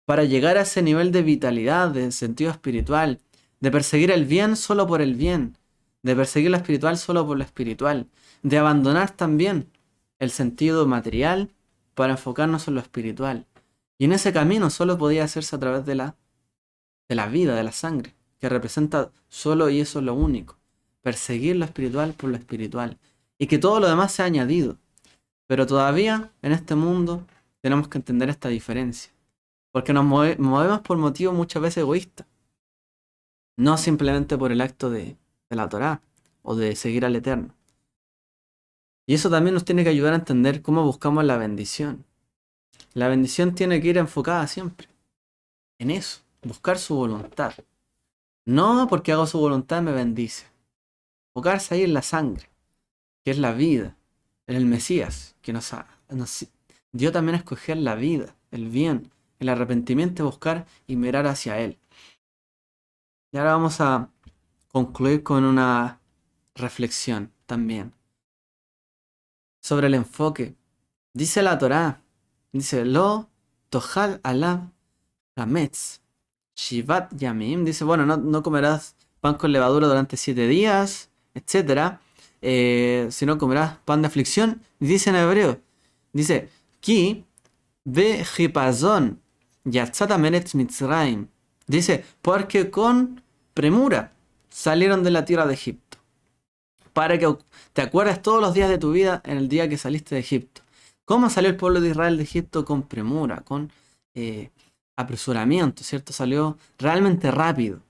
Para llegar a ese nivel de vitalidad, de sentido espiritual, de perseguir el bien solo por el bien, de perseguir lo espiritual solo por lo espiritual, de abandonar también el sentido material para enfocarnos en lo espiritual. Y en ese camino solo podía hacerse a través de la vida, de la sangre, que representa solo y eso es lo único. Perseguir lo espiritual por lo espiritual. Y que todo lo demás sea añadido. Pero todavía en este mundo tenemos que entender esta diferencia. Porque nos movemos por motivos muchas veces egoístas. No simplemente por el acto de la Torá o de seguir al Eterno. Y eso también nos tiene que ayudar a entender cómo buscamos la bendición. La bendición tiene que ir enfocada siempre en eso, buscar su voluntad. No porque hago su voluntad me bendice. Enfocarse ahí en la sangre, que es la vida, en el Mesías, que nos dio también a escoger la vida, el bien, el arrepentimiento, buscar y mirar hacia Él. Y ahora vamos a concluir con una reflexión también sobre el enfoque. Dice la Torá, dice, Lo tohal alab hametz shivat yamim. Dice, bueno, no comerás pan con levadura durante 7 días, etc. Sino comerás pan de aflicción. Dice en hebreo, dice, Ki be hipazon yatzat meretz mitzrayim. Dice, porque con premura salieron de la tierra de Egipto. Para que te acuerdes todos los días de tu vida en el día que saliste de Egipto. ¿Cómo salió el pueblo de Israel de Egipto? Con premura, con apresuramiento, ¿cierto? Salió realmente rápido.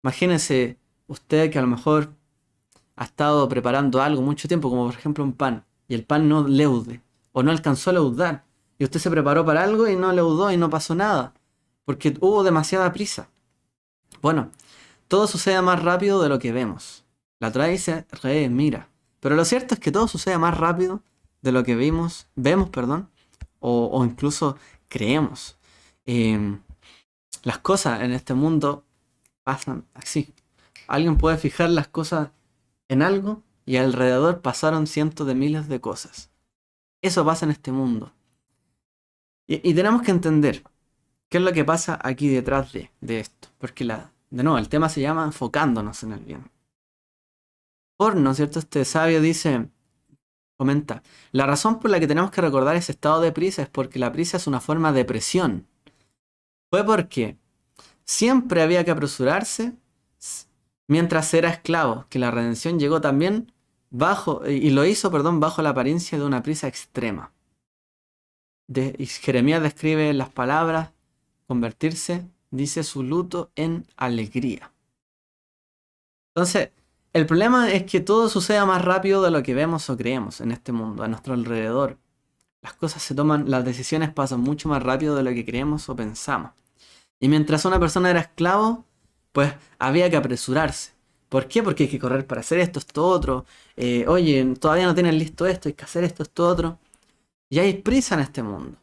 Imagínese usted que a lo mejor ha estado preparando algo mucho tiempo, como por ejemplo un pan. y el pan no leude, o no alcanzó a leudar, y usted se preparó para algo y no leudó y no pasó nada, porque hubo demasiada prisa. Bueno, todo sucede más rápido de lo que vemos. La Torá dice, mira. Pero lo cierto es que todo sucede más rápido de lo que vemos, perdón, o incluso creemos. Las cosas en este mundo pasan así. Alguien puede fijar las cosas en algo y alrededor pasaron cientos de miles de cosas. Eso pasa en este mundo. Y tenemos que entender qué es lo que pasa aquí detrás de esto. Porque de nuevo, el tema se llama enfocándonos en el bien. ¿No es cierto? Este sabio comenta, la razón por la que tenemos que recordar ese estado de prisa es porque la prisa es una forma de presión. Fue porque siempre había que apresurarse mientras era esclavo, que la redención llegó también lo hizo, bajo la apariencia de una prisa extrema. Y Jeremías describe las palabras, convertirse, dice su luto en alegría. Entonces, el problema es que todo suceda más rápido de lo que vemos o creemos en este mundo, a nuestro alrededor. Las decisiones pasan mucho más rápido de lo que creemos o pensamos. Y mientras una persona era esclavo, pues había que apresurarse. ¿Por qué? Porque hay que correr para hacer esto otro. Oye, todavía no tienen listo esto, hay que hacer esto otro. Y hay prisa en este mundo.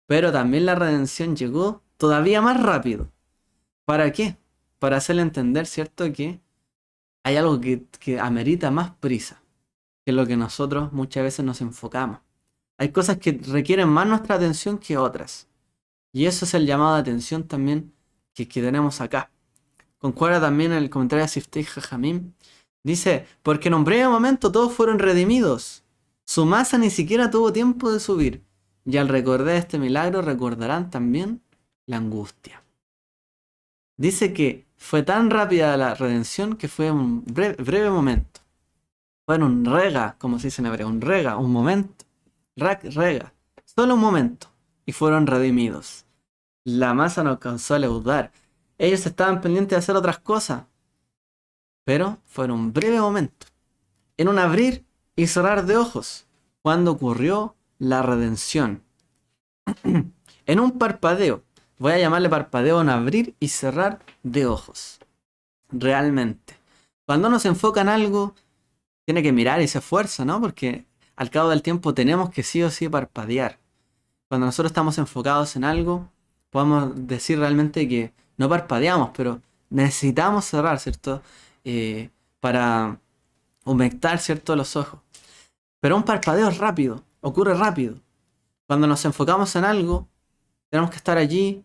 Pero también la redención llegó todavía más rápido. ¿Para qué? Para hacerle entender, ¿cierto? Que hay algo que amerita más prisa que lo que nosotros muchas veces nos enfocamos. Hay cosas que requieren más nuestra atención que otras. Y eso es el llamado de atención también que tenemos acá. Concuerda también el comentario de Siftei Jajamim. Dice, porque en un breve momento todos fueron redimidos. Su masa ni siquiera tuvo tiempo de subir. Y al recordar este milagro recordarán también la angustia. Dice que fue tan rápida la redención que fue un breve momento. Fue en un rega, como se dice en hebreo, un momento. Rega. Solo un momento. Y fueron redimidos. La masa no alcanzó a leudar. Ellos estaban pendientes de hacer otras cosas. Pero fue en un breve momento. En un abrir y cerrar de ojos. Cuando ocurrió la redención. En un parpadeo. Voy a llamarle parpadeo en abrir y cerrar de ojos. Realmente. Cuando uno se enfoca en algo, tiene que mirar y se esfuerza, ¿no? Porque al cabo del tiempo tenemos que sí o sí parpadear. Cuando nosotros estamos enfocados en algo, podemos decir realmente que no parpadeamos, pero necesitamos cerrar, ¿cierto? Para humectar, ¿cierto? Los ojos. Pero un parpadeo es rápido, ocurre rápido. Cuando nos enfocamos en algo, tenemos que estar allí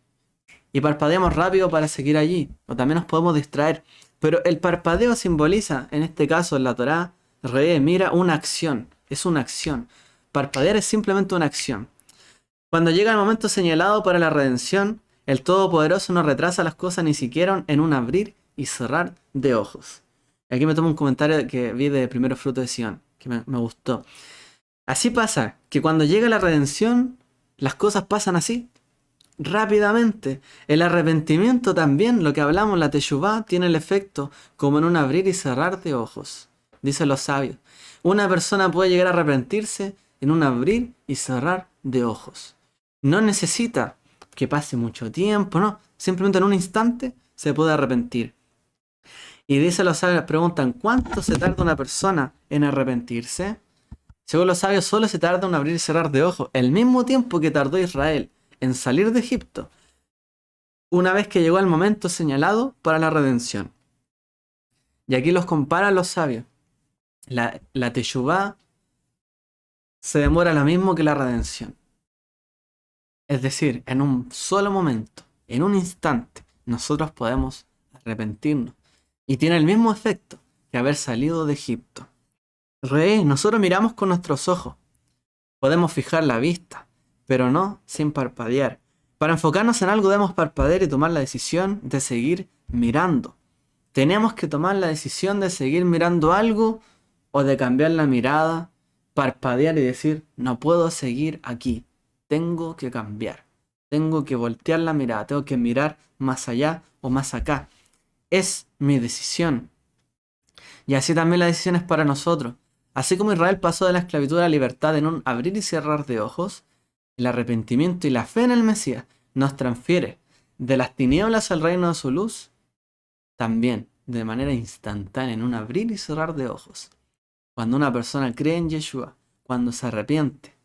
y parpadeamos rápido para seguir allí. O también nos podemos distraer. Pero el parpadeo simboliza, en este caso en la Torá, mira, una acción. Es una acción. Parpadear es simplemente una acción. Cuando llega el momento señalado para la redención, el Todopoderoso no retrasa las cosas ni siquiera en un abrir y cerrar de ojos. Aquí me tomo un comentario que vi de Primero Fruto de Sion, que me gustó. Así pasa, que cuando llega la redención, las cosas pasan así, rápidamente. El arrepentimiento también, lo que hablamos, la teshuvá, tiene el efecto como en un abrir y cerrar de ojos. Dicen los sabios. Una persona puede llegar a arrepentirse en un abrir y cerrar de ojos. No necesita que pase mucho tiempo, no. Simplemente en un instante se puede arrepentir. Y dicen los sabios, preguntan, ¿cuánto se tarda una persona en arrepentirse? Según los sabios, solo se tarda en abrir y cerrar de ojos. El mismo tiempo que tardó Israel en salir de Egipto, una vez que llegó el momento señalado para la redención. Y aquí los comparan los sabios. La teshuvá se demora lo mismo que la redención. Es decir, en un solo momento, en un instante, nosotros podemos arrepentirnos. Y tiene el mismo efecto que haber salido de Egipto. Nosotros miramos con nuestros ojos. Podemos fijar la vista, pero no sin parpadear. Para enfocarnos en algo debemos parpadear y tomar la decisión de seguir mirando. Tenemos que tomar la decisión de seguir mirando algo o de cambiar la mirada, parpadear y decir, no puedo seguir aquí. Tengo que cambiar. Tengo que voltear la mirada. Tengo que mirar más allá o más acá. Es mi decisión. Y así también la decisión es para nosotros. Así como Israel pasó de la esclavitud a la libertad en un abrir y cerrar de ojos, el arrepentimiento y la fe en el Mesías nos transfiere de las tinieblas al reino de su luz, también de manera instantánea, en un abrir y cerrar de ojos. Cuando una persona cree en Yeshua, cuando se arrepiente,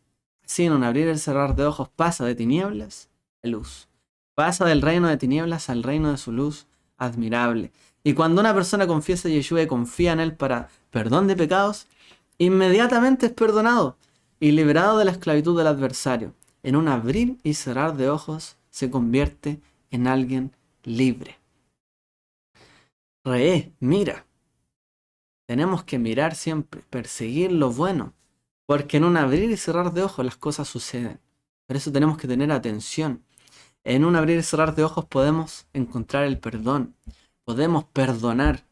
así en un abrir y cerrar de ojos pasa de tinieblas a luz. Pasa del reino de tinieblas al reino de su luz admirable. Y cuando una persona confiesa a Yeshua y confía en él para perdón de pecados, inmediatamente es perdonado y liberado de la esclavitud del adversario. En un abrir y cerrar de ojos se convierte en alguien libre. Mira. Tenemos que mirar siempre, perseguir lo bueno, porque en un abrir y cerrar de ojos las cosas suceden. Por eso tenemos que tener atención. En un abrir y cerrar de ojos podemos encontrar el perdón, podemos perdonar.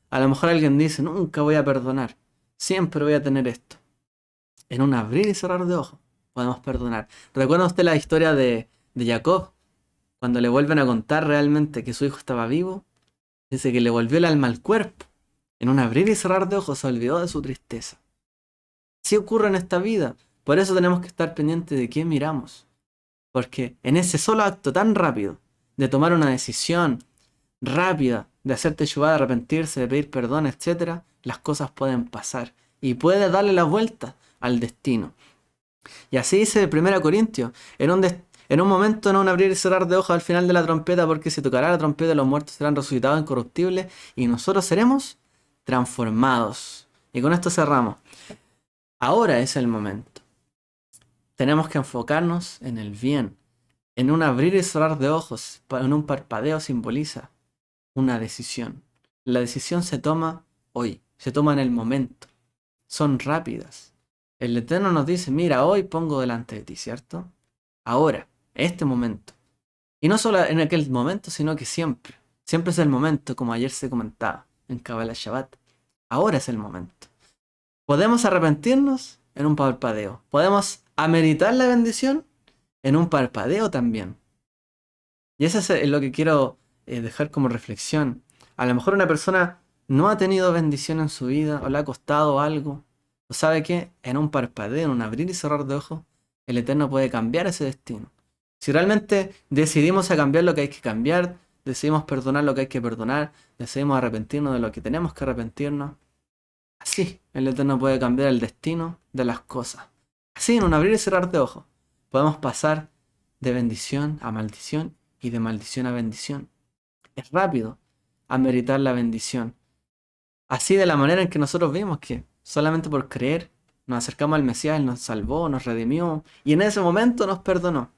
A lo mejor alguien dice, nunca voy a perdonar, siempre voy a tener esto. En un abrir y cerrar de ojos podemos perdonar. ¿Recuerda usted la historia de Jacob? Cuando le vuelven a contar realmente que su hijo estaba vivo, dice que le volvió el alma al cuerpo. En un abrir y cerrar de ojos se olvidó de su tristeza. Así ocurre en esta vida. Por eso tenemos que estar pendientes de qué miramos. Porque en ese solo acto tan rápido de tomar una decisión rápida, de hacer teshuvá, de arrepentirse, de pedir perdón, etc., las cosas pueden pasar. Y puede darle la vuelta al destino. Y así dice 1 Corintios. En un momento, en un abrir y cerrar de ojos al final de la trompeta, porque se tocará la trompeta, los muertos serán resucitados incorruptibles y nosotros seremos transformados. Y con esto cerramos. Ahora es el momento. Tenemos que enfocarnos en el bien. En un abrir y cerrar de ojos, en un parpadeo simboliza una decisión. La decisión se toma hoy, se toma en el momento. Son rápidas. El Eterno nos dice, mira, hoy pongo delante de ti, ¿cierto? Ahora, este momento. Y no solo en aquel momento, sino que siempre. Siempre es el momento, como ayer se comentaba en Kabbalah Shabbat. Ahora es el momento. Podemos arrepentirnos en un parpadeo. Podemos ameritar la bendición en un parpadeo también. Y eso es lo que quiero dejar como reflexión. A lo mejor una persona no ha tenido bendición en su vida o le ha costado algo. ¿O sabe qué? En un parpadeo, en un abrir y cerrar de ojos, el Eterno puede cambiar ese destino. Si realmente decidimos a cambiar lo que hay que cambiar, decidimos perdonar lo que hay que perdonar, decidimos arrepentirnos de lo que tenemos que arrepentirnos, así el Eterno puede cambiar el destino de las cosas. Así, en un abrir y cerrar de ojos, podemos pasar de bendición a maldición y de maldición a bendición. Es rápido ameritar la bendición. Así de la manera en que nosotros vimos que solamente por creer nos acercamos al Mesías, Él nos salvó, nos redimió y en ese momento nos perdonó.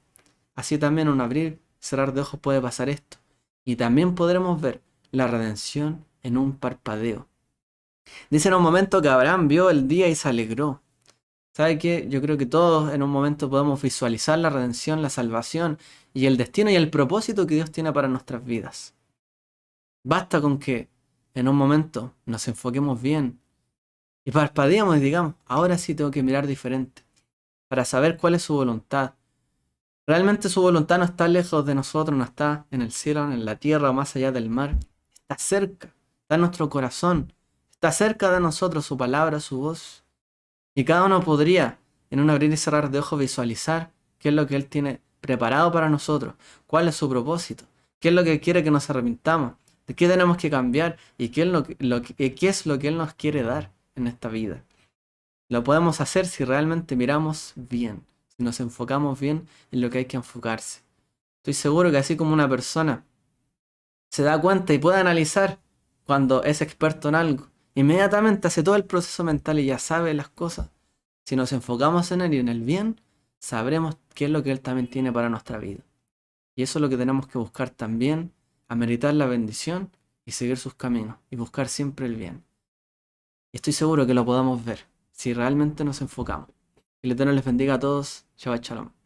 Así también en un abrir y cerrar de ojos puede pasar esto. Y también podremos ver la redención en un parpadeo. Dice en un momento que Abraham vio el día y se alegró. ¿Sabe qué? Yo creo que todos en un momento podemos visualizar la redención, la salvación y el destino y el propósito que Dios tiene para nuestras vidas. Basta con que en un momento nos enfoquemos bien y parpadeemos y digamos, ahora sí tengo que mirar diferente para saber cuál es su voluntad. Realmente su voluntad no está lejos de nosotros, no está en el cielo, en la tierra o más allá del mar. Está cerca, está en nuestro corazón, está cerca de nosotros su palabra, su voz. Y cada uno podría, en un abrir y cerrar de ojos, visualizar qué es lo que Él tiene preparado para nosotros, cuál es su propósito, qué es lo que quiere que nos arrepintamos, de qué tenemos que cambiar y qué es lo que Él nos quiere dar en esta vida. Lo podemos hacer si realmente miramos bien, si nos enfocamos bien en lo que hay que enfocarse. Estoy seguro que así como una persona se da cuenta y puede analizar cuando es experto en algo, inmediatamente hace todo el proceso mental y ya sabe las cosas. Si nos enfocamos en él y en el bien, sabremos qué es lo que él también tiene para nuestra vida. Y eso es lo que tenemos que buscar también, ameritar la bendición y seguir sus caminos y buscar siempre el bien. Y estoy seguro que lo podamos ver si realmente nos enfocamos. Que el Eterno les bendiga a todos. Shabbat Shalom.